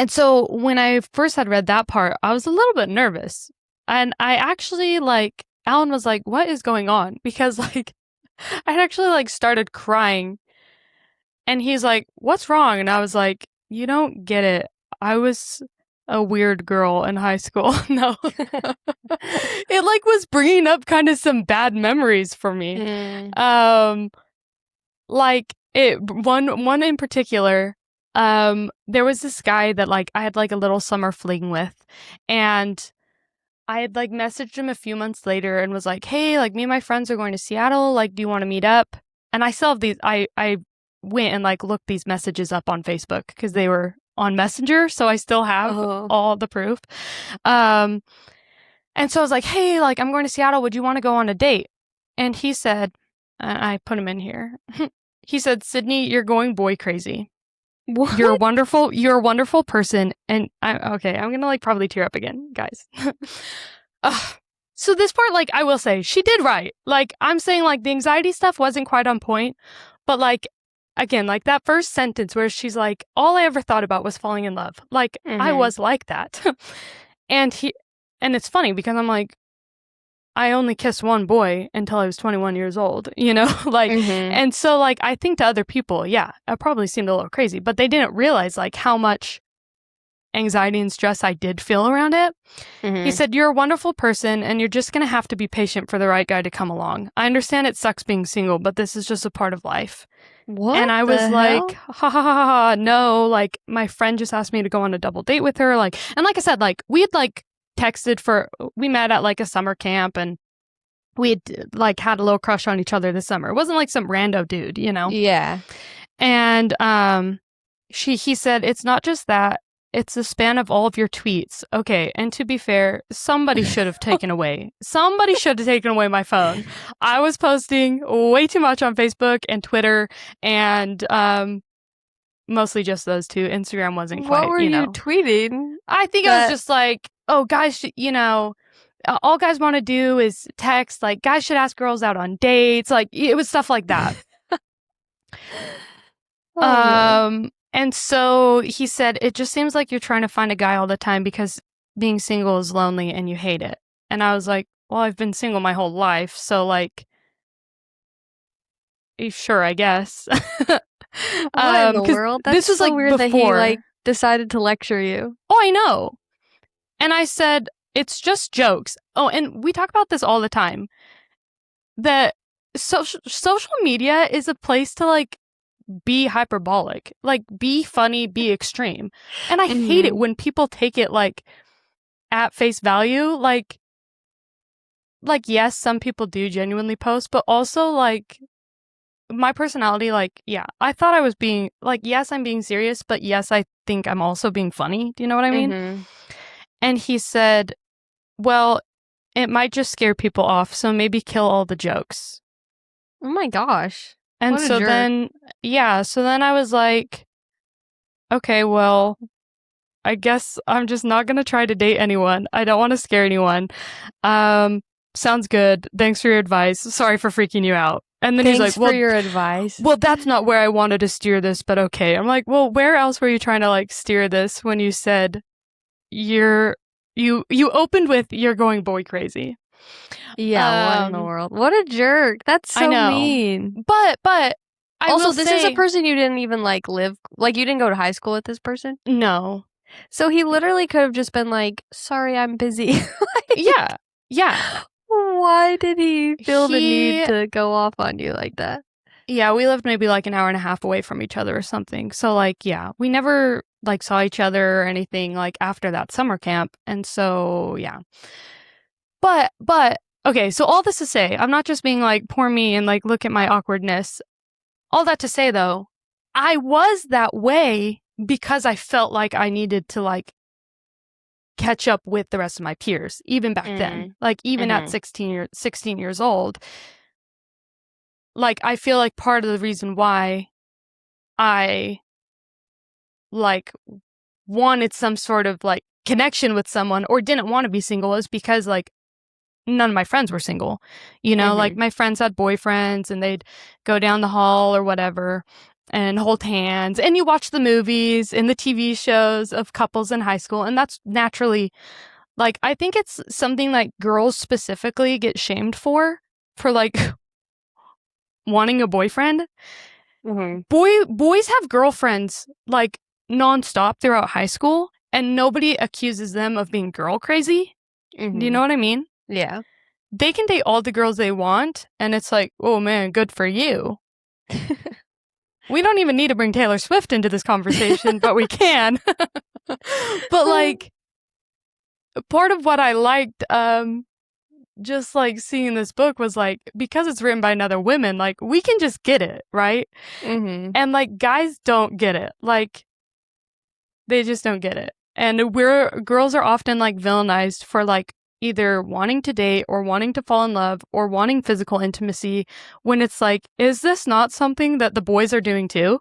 so when I first had read that part, I was a little bit nervous. And I actually like, Alan was like, what is going on? Because like, I'd actually like started crying and he's like, what's wrong? And I was like, you don't get it. I was a weird girl in high school. No. It like was bringing up kind of some bad memories for me. Like one in particular, there was this guy that like I had like a little summer fling with, and I had like messaged him a few months later and was like, hey, like me and my friends are going to Seattle. Like, do you want to meet up? And I still have these, I went and like looked these messages up on Facebook because they were on Messenger. So I still have all the proof. And so I was like, hey, like I'm going to Seattle. Would you want to go on a date? And he said, I put him in here. He said, Sydney, you're going boy crazy. What? You're a wonderful person. And I'm going to like probably tear up again, guys. So this part, like, I will say she did right. Like, I'm saying like the anxiety stuff wasn't quite on point, but like, again, like that first sentence where she's like, all I ever thought about was falling in love. Like I was like that. And it's funny because I'm like, I only kissed one boy until I was 21 years old, you know? Like, and so like, I think to other people, yeah, I probably seemed a little crazy, but they didn't realize like how much anxiety and stress I did feel around it. He said, you're a wonderful person and you're just going to have to be patient for the right guy to come along. I understand it sucks being single, but this is just a part of life. What? And I was like, ha ha ha ha, no, like my friend just asked me to go on a double date with her. Like, and like I said, like we had like we met at like a summer camp and we had like had a little crush on each other this summer. It wasn't like some rando dude, you know? Yeah. And he said, it's not just that, it's the span of all of your tweets. Okay, and to be fair, somebody should have taken away my phone. I was posting way too much on Facebook and Twitter and mostly just those two. Instagram wasn't quite, What were you tweeting? I think I was just like, oh, guys, you know, all guys want to do is text. Like, guys should ask girls out on dates. Like, it was stuff like that. And so he said, it just seems like you're trying to find a guy all the time because being single is lonely and you hate it. And I was like, well, I've been single my whole life. So, like, sure, I guess. What in the world? That's this was so like weird before. that he like decided to lecture you. Oh, I know. And I said, it's just jokes. Oh, and we talk about this all the time. That social media is a place to like be hyperbolic, like be funny, be extreme. And I hate it when people take it like at face value. Like yes, some people do genuinely post, but also like my personality, like, yeah, I thought I was being like, yes, I'm being serious, but yes, I think I'm also being funny. Do you know what I mean? And he said, well, it might just scare people off, so maybe kill all the jokes. Oh my gosh. And so then I was like, okay, well, I guess I'm just not going to try to date anyone. I don't want to scare anyone. Sounds good. Thanks for your advice. Sorry for freaking you out. And then he's like, well, for your advice. Well, that's not where I wanted to steer this, but okay. I'm like, well, where else were you trying to like steer this when you said you opened with you're going boy crazy? Yeah, what in the world? What a jerk. That's so mean. But I also, will this say, is a person you didn't even like live, like you didn't go to high school with this person? No. So he literally could have just been like, sorry, I'm busy. Like, yeah. Why did he feel the need to go off on you like that? Yeah, we lived maybe like an hour and a half away from each other or something. So like, yeah, we never like saw each other or anything like after that summer camp. And so, yeah. But okay, so all this to say, I'm not just being like poor me and like look at my awkwardness. All that to say though, I was that way because I felt like I needed to like catch up with the rest of my peers even back then. Like even at 16 years old. Like I feel like part of the reason why I like wanted some sort of like connection with someone or didn't want to be single is because like none of my friends were single. You know, like my friends had boyfriends and they'd go down the hall or whatever and hold hands. And you watch the movies and the TV shows of couples in high school. And that's naturally like, I think it's something like girls specifically get shamed for like wanting a boyfriend. Boys have girlfriends like nonstop throughout high school and nobody accuses them of being girl crazy. Do you know what I mean? Yeah. They can date all the girls they want, and it's like, oh man, good for you. We don't even need to bring Taylor Swift into this conversation, but we can. But like, part of what I liked, just like seeing this book was like, because it's written by another woman, like we can just get it, right? And like guys don't get it. Like they just don't get it. And girls are often like villainized for like either wanting to date or wanting to fall in love or wanting physical intimacy when it's like, is this not something that the boys are doing too?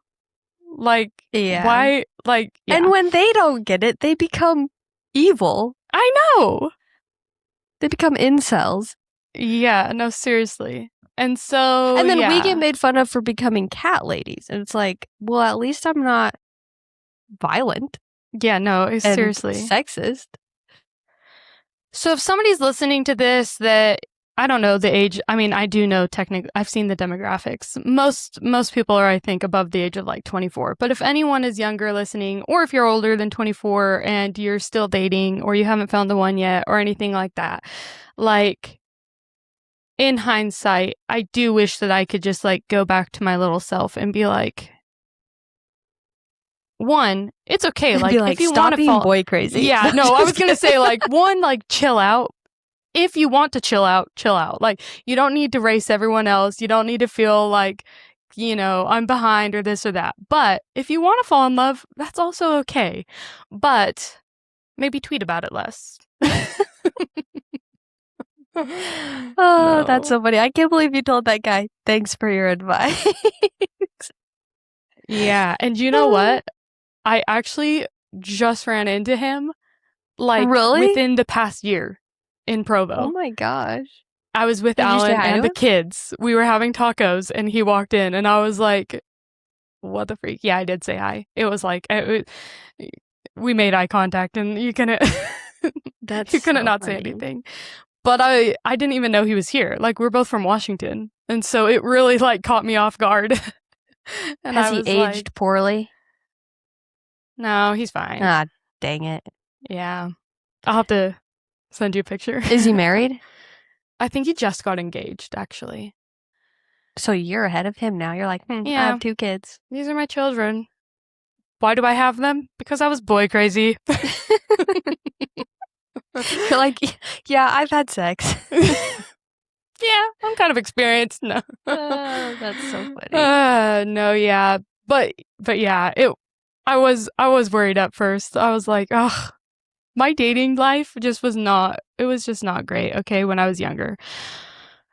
Like, why? Like, And when they don't get it, they become evil. I know. They become incels. Yeah, no, seriously. And so, and then we get made fun of for becoming cat ladies. And it's like, well, at least I'm not violent. Yeah, no, seriously. Sexist. So if somebody's listening to this that, I don't know the age, I mean, I do know technically, I've seen the demographics. Most people are, I think, above the age of like 24. But if anyone is younger listening, or if you're older than 24 and you're still dating, or you haven't found the one yet, or anything like that, like, in hindsight, I do wish that I could just like go back to my little self and be like, one, it's okay. Like, if you want to being boy crazy. Yeah, no, I was going to say like, one, like chill out. If you want to chill out, chill out. Like, you don't need to race everyone else. You don't need to feel like, you know, I'm behind or this or that. But if you want to fall in love, that's also okay. But maybe tweet about it less. Oh, that's so funny. I can't believe you told that guy, thanks for your advice. Yeah. And you know what? I actually just ran into him like within the past year in Provo. Oh my gosh. I was with Alan and the kids. We were having tacos and he walked in and I was like, what the freak? Yeah, I did say hi. It was like, we made eye contact and you couldn't, you couldn't not say anything. But I didn't even know he was here. Like, we're both from Washington. And so it really like caught me off guard. And has he aged poorly? No, he's fine. Ah, dang it. Yeah. I'll have to send you a picture. Is he married? I think he just got engaged, actually. So you're ahead of him now. You're like, I have 2 kids. These are my children. Why do I have them? Because I was boy crazy. You're like, yeah, I've had sex. Yeah, I'm kind of experienced. No. That's so funny. No, yeah. But yeah, I was worried at first. I was like, oh, my dating life just was not great, okay, when I was younger.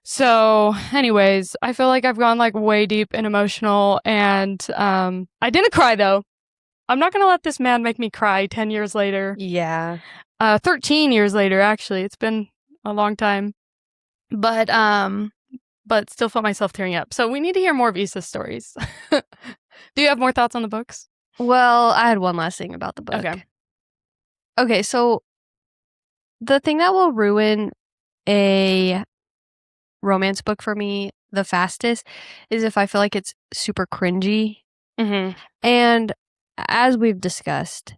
So, anyways, I feel like I've gone like way deep and emotional and I didn't cry though. I'm not going to let this man make me cry 10 years later. Yeah. 13 years later, actually. It's been a long time. But still felt myself tearing up. So we need to hear more of Issa's stories. Do you have more thoughts on the books? Well, I had one last thing about the book. Okay, so the thing that will ruin a romance book for me the fastest is if I feel like it's super cringy. And as we've discussed,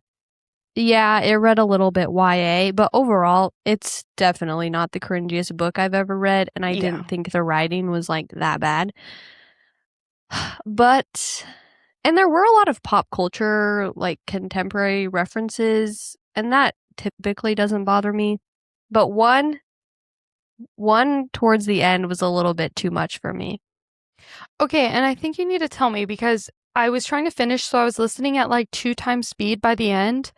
yeah, it read a little bit YA, but overall, it's definitely not the cringiest book I've ever read, and I didn't think the writing was like that bad. But and there were a lot of pop culture, like contemporary references, and that typically doesn't bother me. But one towards the end was a little bit too much for me. Okay, and I think you need to tell me because I was trying to finish, so I was listening at like 2 times speed by the end.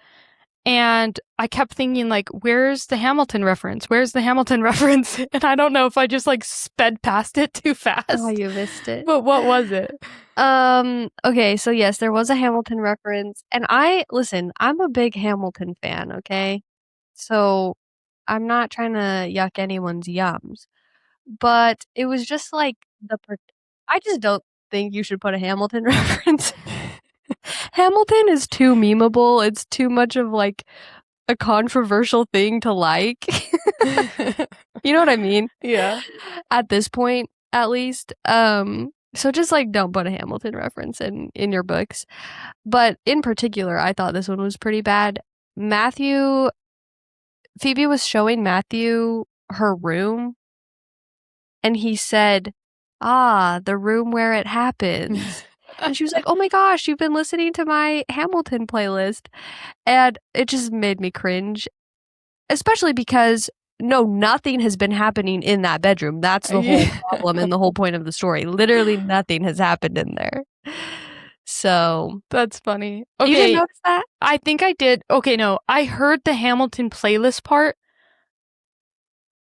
And I kept thinking, like, where's the Hamilton reference? Where's the Hamilton reference? And I don't know if I just like sped past it too fast. Oh, you missed it. But what was it? Okay, so yes, there was a Hamilton reference. And listen, I'm a big Hamilton fan, okay? So I'm not trying to yuck anyone's yums. But it was just like I just don't think you should put a Hamilton reference. Hamilton is too memeable. It's too much of like a controversial thing to like. You know what I mean? Yeah. At this point, at least. So just like don't put a Hamilton reference in your books. But in particular, I thought this one was pretty bad. Phoebe was showing Matthew her room, and he said, "Ah, the room where it happens." And she was like, "Oh my gosh, you've been listening to my Hamilton playlist." And it just made me cringe, especially because nothing has been happening in that bedroom. That's the whole problem and the whole point of the story. Literally nothing has happened in there. So that's funny. Okay, you didn't notice that? I think I did. Okay, no, I heard the Hamilton playlist part.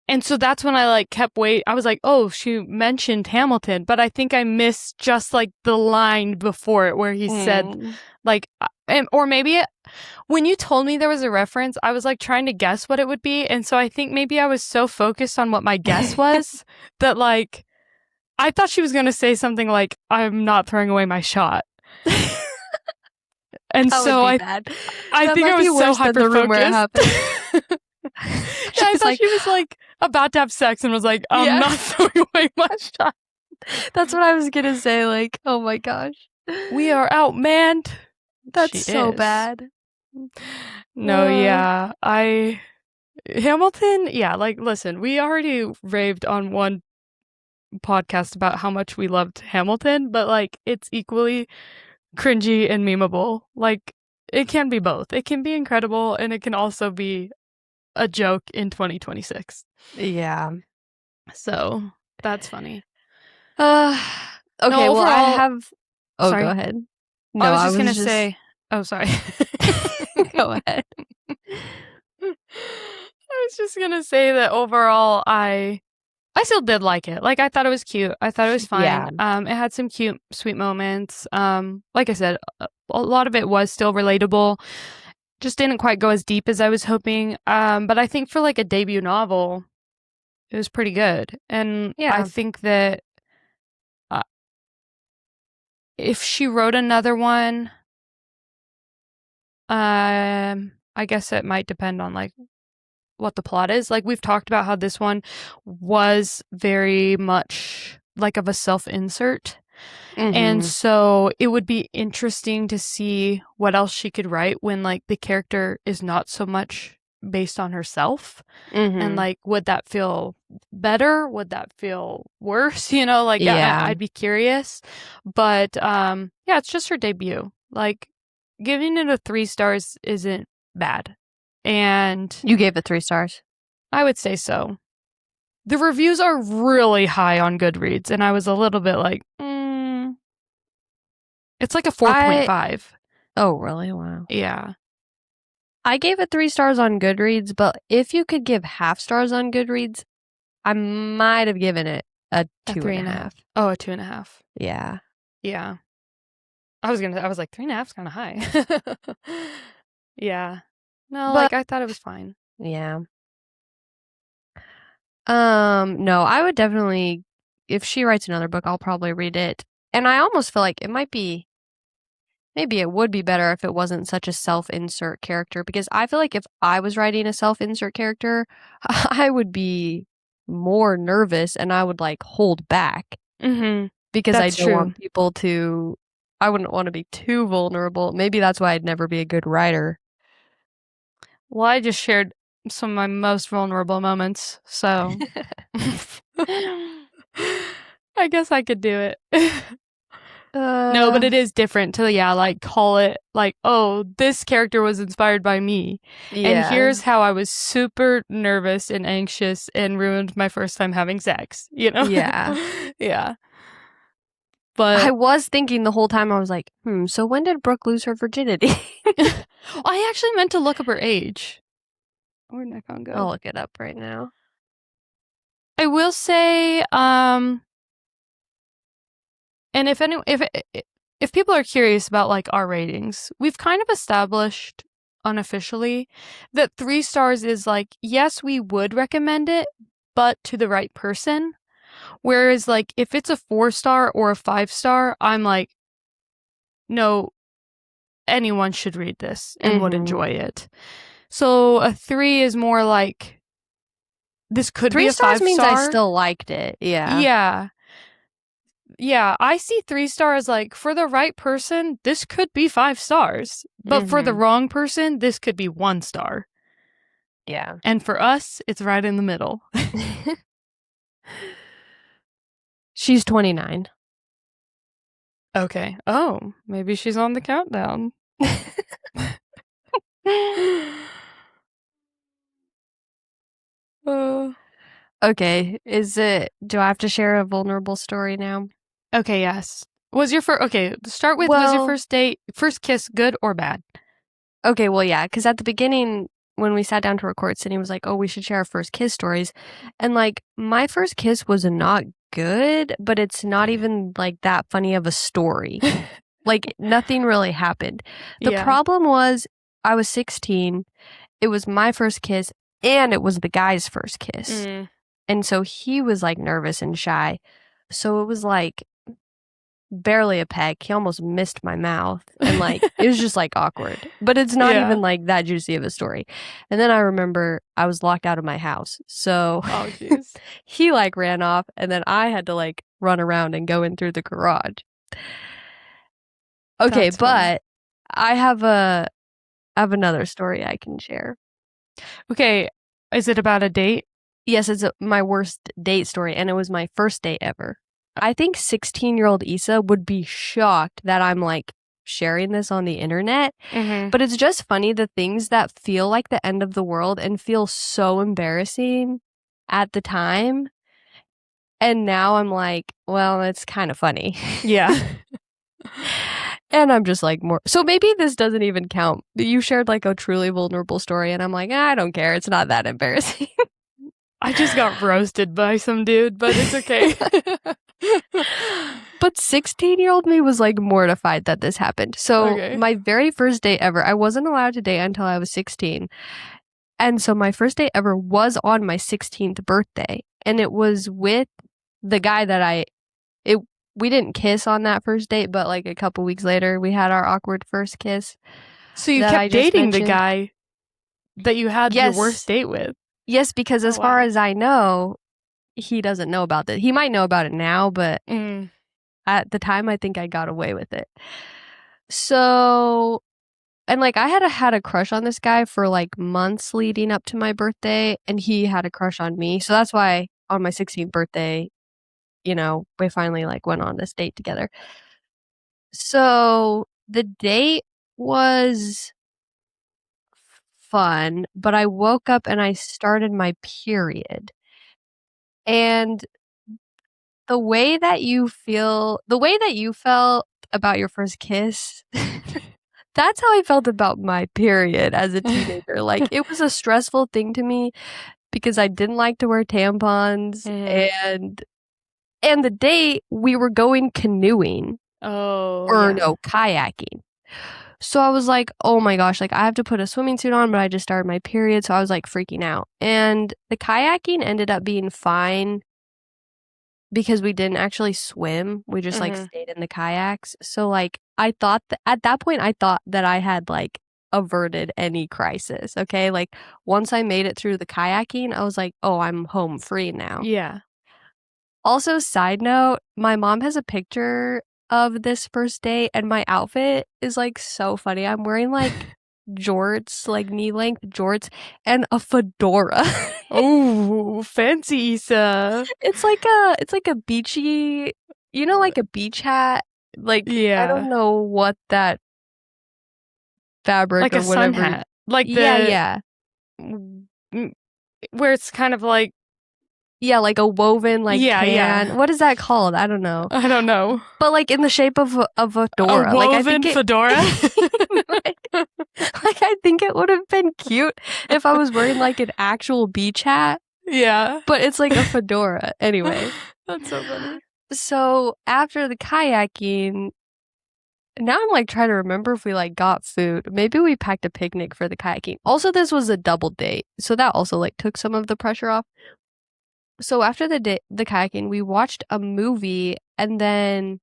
And so that's when I like kept waiting. I was like, oh, she mentioned Hamilton, but I think I missed just like the line before it where he said like, or maybe when you told me there was a reference, I was like trying to guess what it would be. And so I think maybe I was so focused on what my guess was that like, I thought she was going to say something like, I'm not throwing away my shot. And that so I think I was so hyper-focused. Yeah, I thought she was like about to have sex and was like, I'm not throwing away my shot. That's what I was gonna say. Like, oh my gosh, we are outmanned. That's so bad. No, yeah, Hamilton. Yeah, like listen, we already raved on one podcast about how much we loved Hamilton, but like it's equally cringy and memeable. Like it can be both. It can be incredible, and it can also be a joke in 2026. Yeah. So that's funny. Okay, no, overall, well, I have. Oh, sorry. Go ahead. No, I was just gonna say. Oh, sorry. Go ahead. I was just gonna say that overall, I still did like it. Like I thought it was cute. I thought it was fine. Yeah. It had some cute, sweet moments. Like I said, a lot of it was still relatable. Just didn't quite go as deep as I was hoping. But I think for like a debut novel, it was pretty good. And I think that if she wrote another one, I guess it might depend on like what the plot is. Like we've talked about how this one was very much like of a self-insert. And so it would be interesting to see what else she could write when like the character is not so much based on herself. And like, would that feel better? Would that feel worse? You know, like I'd be curious. But yeah, it's just her debut. Like giving it a 3 stars isn't bad. And you gave it 3 stars. I would say so. The reviews are really high on Goodreads, and I was a little bit like, it's like a 4.5. Oh, really? Wow. Yeah. I gave it 3 stars on Goodreads, but if you could give half stars on Goodreads, I might have given it a 2.5. Oh, a 2.5. Yeah. Yeah. I was like 3.5 is kind of high. Yeah. No, like I thought it was fine. Yeah. No, I would definitely, if she writes another book, I'll probably read it. And I almost feel like maybe it would be better if it wasn't such a self-insert character, because I feel like if I was writing a self-insert character, I would be more nervous and I would like hold back. Because I don't want people to, I wouldn't want to be too vulnerable. Maybe that's why I'd never be a good writer. Well, I just shared some of my most vulnerable moments, so I guess I could do it. No, but it is different to, like, call it, like, oh, this character was inspired by me. yeah. And here's how I was super nervous and anxious and ruined my first time having sex, Yeah. Yeah. I But was thinking the whole time, I was like, so when did Brooke lose her virginity? I actually meant to look up her age. Where'd that phone go? I'll look it up right now. I will say, and if people are curious about, like, our ratings, we've kind of established unofficially that 3 stars is like, yes, we would recommend it, but to the right person. Whereas, like, if it's a 4-star or a 5-star, I'm like, no, anyone should read this and would enjoy it. So a 3 is more like, this could be a 5-star. 3 stars means I still liked it. Yeah. Yeah. Yeah, I see 3 stars like, for the right person, this could be 5 stars. But for the wrong person, this could be 1 star. Yeah. And for us, it's right in the middle. She's 29. Okay. Oh, maybe she's on the countdown. Okay, do I have to share a vulnerable story now? Okay, yes. Was your first first kiss good or bad? Okay, well, yeah, because at the beginning, when we sat down to record, Sydney was like, oh, we should share our first kiss stories. And, like, my first kiss was not good, but it's not even, like, that funny of a story. Like, nothing really happened. The problem was I was 16, it was my first kiss, and it was the guy's first kiss. And so he was, like, nervous and shy. So it was, like, barely a peck. He almost missed my mouth. And, like, it was just, like, awkward. But it's not even, like, that juicy of a story. And then I remember I was locked out of my house. So he, like, ran off. And then I had to, like, run around and go in through the garage. Okay, That's funny. but I have another story I can share. Okay, is it about a date? Yes, it's my worst date story, and it was my first date ever. I think 16-year-old Issa would be shocked that I'm, like, sharing this on the internet, but it's just funny, the things that feel like the end of the world and feel so embarrassing at the time, and now I'm like, well, it's kind of funny. Yeah. And I'm just like more. So maybe this doesn't even count. You shared like a truly vulnerable story, and I'm like, I don't care. It's not that embarrassing. I just got roasted by some dude, but it's okay. But 16-year-old me was like mortified that this happened. So my very first date ever, I wasn't allowed to date until I was 16. And so my first date ever was on my 16th birthday. And it was with the guy that we didn't kiss on that first date, but like a couple weeks later, we had our awkward first kiss. So you kept dating the guy that you had your worst date with? Yes, because as far as I know, he doesn't know about this. He might know about it now, but at the time, I think I got away with it. So, and like I had a crush on this guy for like months leading up to my birthday, and he had a crush on me. So that's why on my 16th birthday, we finally like went on this date together. So the date was fun, but I woke up and I started my period. And the way that you felt about your first kiss, that's how I felt about my period as a teenager. Like, it was a stressful thing to me because I didn't like to wear tampons, and the date we were going canoeing. Kayaking. So I was like, oh my gosh, like I have to put a swimming suit on, but I just started my period, so I was like freaking out. And the kayaking ended up being fine because we didn't actually swim. We just like stayed in the kayaks. So like I thought at that point I thought that I had like averted any crisis. Okay, like once I made it through the kayaking, I was like, oh, I'm home free now. Yeah. Also, side note, my mom has a picture of this first date, and my outfit is like so funny. I'm wearing like jorts, like knee-length jorts, and a fedora. Oh, fancy, Issa. It's like a beachy, like a beach hat. Like, I Yeah. don't know what that fabric Like or a sun whatever. hat. Like Yeah. where it's kind of like, Yeah, like a woven, like, yeah, can. yeah. What is that called? I don't know. I don't know. But, like, in the shape of a A fedora. Like, I woven think fedora? like, I think it would have been cute if I was wearing, like, an actual beach hat. Yeah. But it's like a fedora. Anyway. That's so funny. So, after the kayaking, now I'm, like, trying to remember if we, like, got food. Maybe we packed a picnic for the kayaking. Also, this was a double date. So that also, like, took some of the pressure off. So after the kayaking, we watched a movie, and then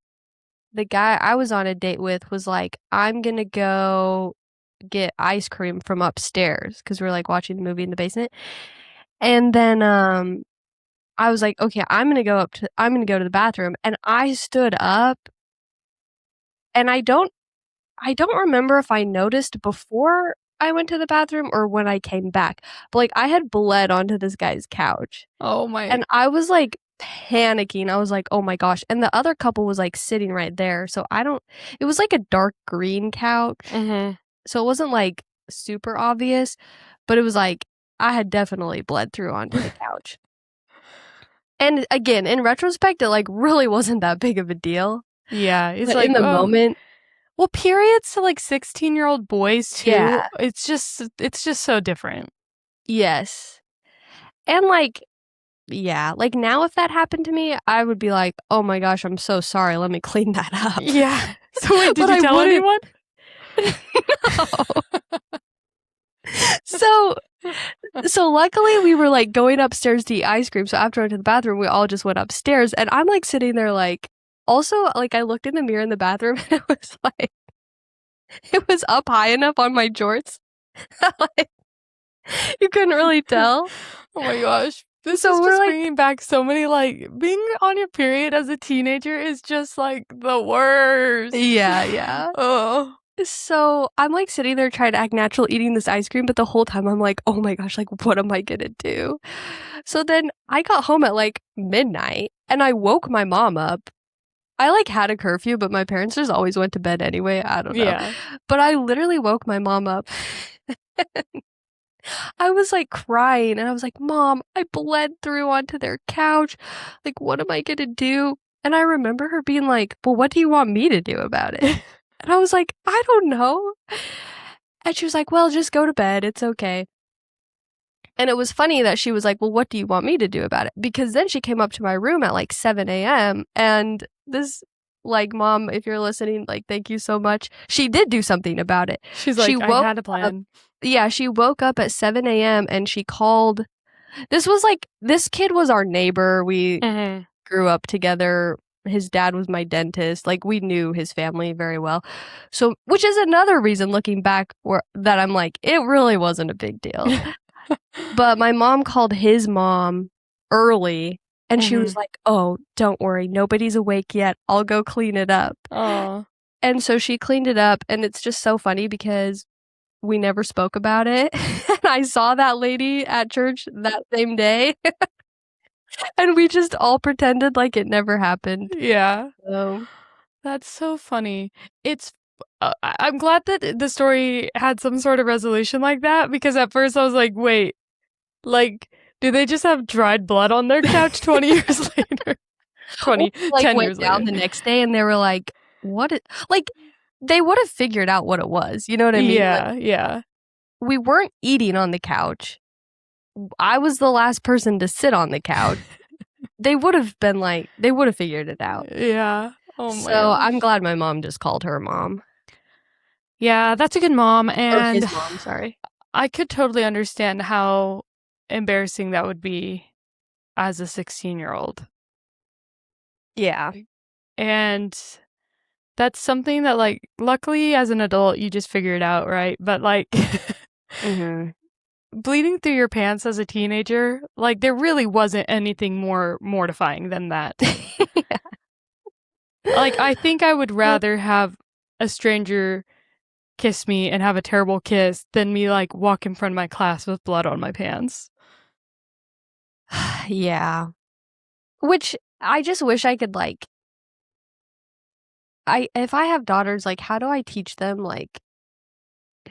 the guy I was on a date with was like, I'm gonna go get ice cream from upstairs, because we were like watching the movie in the basement. And then I was like, okay, I'm gonna go to the bathroom, and I stood up, and I don't remember if I noticed before I went to the bathroom or when I came back, but like I had bled onto this guy's couch. Oh my. And I was like panicking. I was like, oh my gosh. And the other couple was like sitting right there. So it was like a dark green couch. Mm-hmm. So it wasn't like super obvious, but it was like I had definitely bled through onto the couch. And again, in retrospect, it like really wasn't that big of a deal. Yeah. It's But like, in the moment. Well, periods to like 16-year-old boys too. Yeah. It's just so different. Yes. And like, yeah, like now if that happened to me, I would be like, oh my gosh, I'm so sorry. Let me clean that up. Yeah. So wait, did But you tell anyone? No. So luckily we were like going upstairs to eat ice cream. So after I went to the bathroom, we all just went upstairs, and I'm like sitting there like, also like I looked in the mirror in the bathroom and it was like, it was up high enough on my jorts. Like, you couldn't really tell. Oh my gosh. This So is we're just like, bringing back so many, like, being on your period as a teenager is just like the worst. yeah. Oh. So I'm like sitting there trying to act natural eating this ice cream, but the whole time I'm like, oh my gosh, like what am I gonna do? So then I got home at like midnight and I woke my mom up. I like had a curfew, but my parents just always went to bed anyway. I don't know. Yeah. But I literally woke my mom up. I was like crying and I was like, Mom, I bled through onto their couch. Like, what am I gonna do? And I remember her being like, well, what do you want me to do about it? And I was like, I don't know. And she was like, well, just go to bed. It's okay. And it was funny that she was like, well, what do you want me to do about it? Because then she came up to my room at like 7 a.m. And this, like, Mom, if you're listening, like, thank you so much. She did do something about it. She's like, I had a plan. Yeah, she woke up at 7 a.m. and she called. This kid was our neighbor. We grew up together. His dad was my dentist. Like, we knew his family very well. So, which is another reason looking back that I'm like, it really wasn't a big deal. But my mom called his mom early and she was like, oh, don't worry. Nobody's awake yet. I'll go clean it up. Oh. And so she cleaned it up. And it's just so funny because we never spoke about it. And I saw that lady at church that same day. And we just all pretended like it never happened. Yeah. So. That's so funny. I'm glad that the story had some sort of resolution like that, because at first I was like, wait, like, do they just have dried blood on their couch 20 years later? 10 years later. Down the next day and they were like, like, they would have figured out what it was. You know what I mean? Yeah, like, yeah. We weren't eating on the couch. I was the last person to sit on the couch. They would have figured it out. Yeah. Oh my So gosh. I'm glad my mom just called her mom. Yeah, that's a good mom. Or And his mom, sorry. I could totally understand how embarrassing that would be as a 16-year-old. Yeah. And that's something that, like, luckily as an adult, you just figure it out, right? But, like, bleeding through your pants as a teenager, like, there really wasn't anything more mortifying than that. Yeah. Like, I think I would rather have a stranger kiss me and have a terrible kiss than me, like, walk in front of my class with blood on my pants. Yeah. Which I just wish I could, like, if I have daughters, like, how do I teach them, like,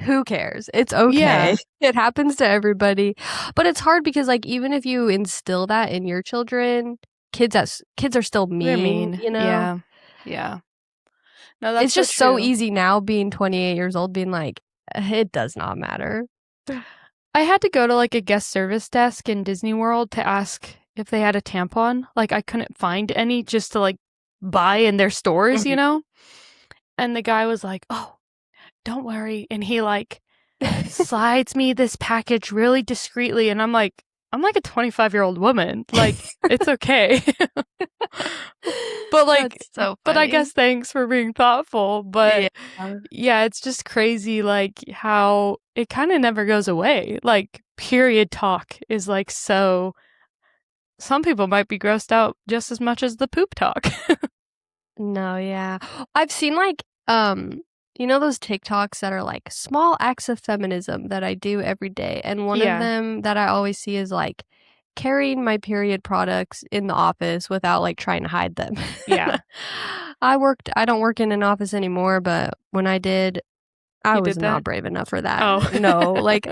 who cares? It's okay. Yeah. It happens to everybody. But it's hard because, like, even if you instill that in your children, kids are still They're mean, mean. you know? Yeah. Yeah. No, that's It's so just so true. easy now being 28 years old being like, it does not matter. I had to go to like a guest service desk in Disney World to ask if they had a tampon. Like I couldn't find any just to like buy in their stores, you Mhm. know? And the guy was like, "Oh, don't worry." And he like slides me this package really discreetly and I'm like a 25-year-old woman. Like it's okay. But like That's so but I funny. guess thanks for being thoughtful, but Yeah. yeah, it's just crazy like how it kind of never goes away. Like period talk is like so some people might be grossed out just as much as the poop talk. No, yeah. I've seen like you know those TikToks that are like small acts of feminism that I do every day. And one of Yeah. them that I always see is like carrying my period products in the office without like trying to hide them. Yeah. I don't work in an office anymore, but when I did, I You was did not that? brave enough for that. Oh. No, like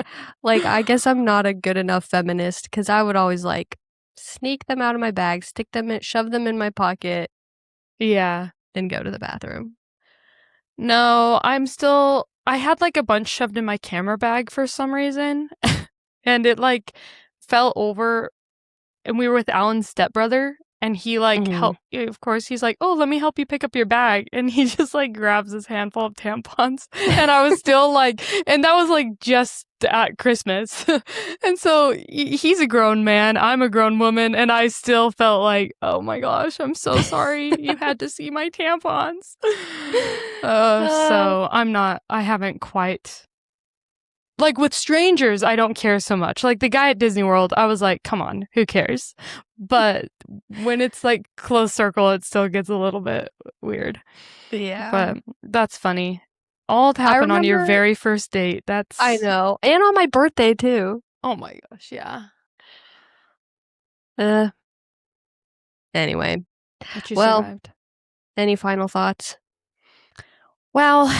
I guess I'm not a good enough feminist cuz I would always like sneak them out of my bag, shove them in my pocket Yeah. and go to the bathroom. No, I had like a bunch shoved in my camera bag for some reason and it like fell over and we were with Alan's stepbrother and he like Mhm. helped of course he's like, "Oh, let me help you pick up your bag." And he just like grabs his handful of tampons and I was still like and that was like just at Christmas. And so he's a grown man, I'm a grown woman and I still felt like, "Oh my gosh, I'm so sorry you had to see my tampons." Uh, So I haven't quite like with strangers, I don't care so much. Like the guy at Disney World, I was like, come on, who cares? But when it's like close circle, it still gets a little bit weird. yeah. But that's funny. All to I happen on your remember very first date. I That's, know, and on my birthday too. oh my gosh, yeah. Uh, anyway. But you Well, survived. any final thoughts? Well,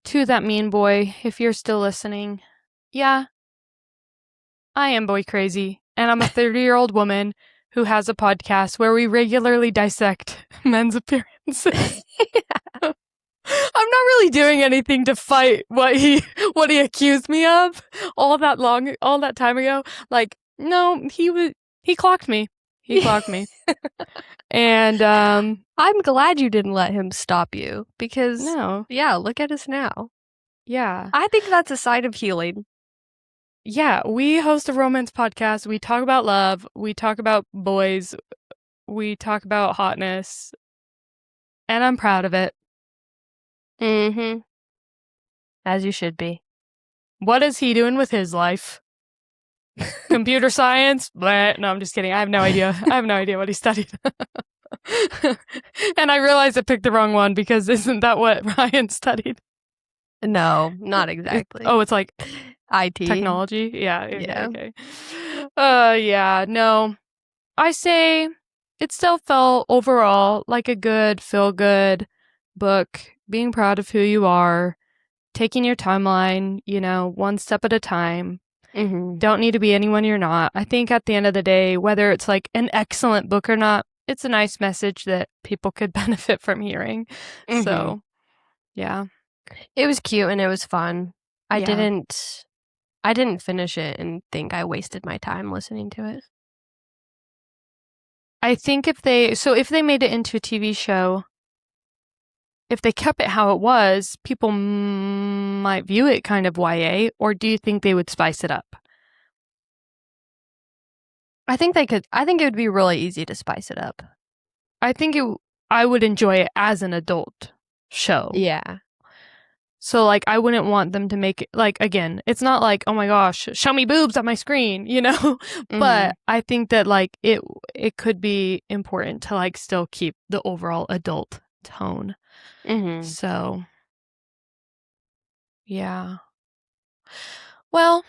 to that mean boy, if you're still listening, yeah, I am boy crazy. And I'm a 30-year-old woman who has a podcast where we regularly dissect men's appearances. I'm not really doing anything to fight what he accused me of all that time ago. Like, no, he clocked me. He clocked me. And I'm glad you didn't let him stop you because no. yeah, look at us now. Yeah. I think that's a sign of healing. Yeah, we host a romance podcast. We talk about love, we talk about boys, we talk about hotness, and I'm proud of it. Mhm. As you should be. What is he doing with his life? Computer science? Blah. No, I'm just kidding. I have no idea. I have no idea what he studied. And I realized I picked the wrong one because isn't that what Ryan studied? No, not exactly. Oh, it's like IT. technology? Yeah. Okay, Yeah. okay. Yeah, no. I say it still felt overall like a good, feel good book, being proud of who you are, taking your timeline, one step at a time. Mhm. Don't need to be anyone you're not. I think at the end of the day, whether it's like an excellent book or not, it's a nice message that people could benefit from hearing. Mhm. So, yeah. It was cute and it was fun. I Yeah. didn't finish it and think I wasted my time listening to it. I think if they made it into a TV show, if they kept it how it was, people might view it kind of YA, or do you think they would spice it up? I think it would be really easy to spice it up. I would enjoy it as an adult show. Yeah. So like I wouldn't want them to make it like again, it's not like, oh my gosh, show me boobs on my screen, Mhm. But I think that like it could be important to like still keep the overall adult tone. Mhm. So yeah. Well,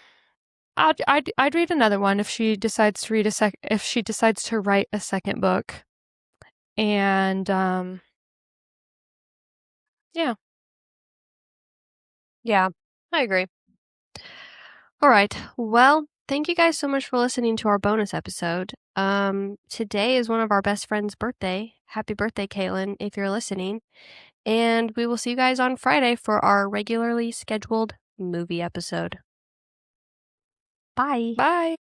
I'd read another one if she decides to write a second book. And Yeah, I agree. All right. Well, thank you guys so much for listening to our bonus episode. Today is one of our best friend's birthday. Happy birthday, Caitlin, if you're listening. And we will see you guys on Friday for our regularly scheduled movie episode. Bye. Bye.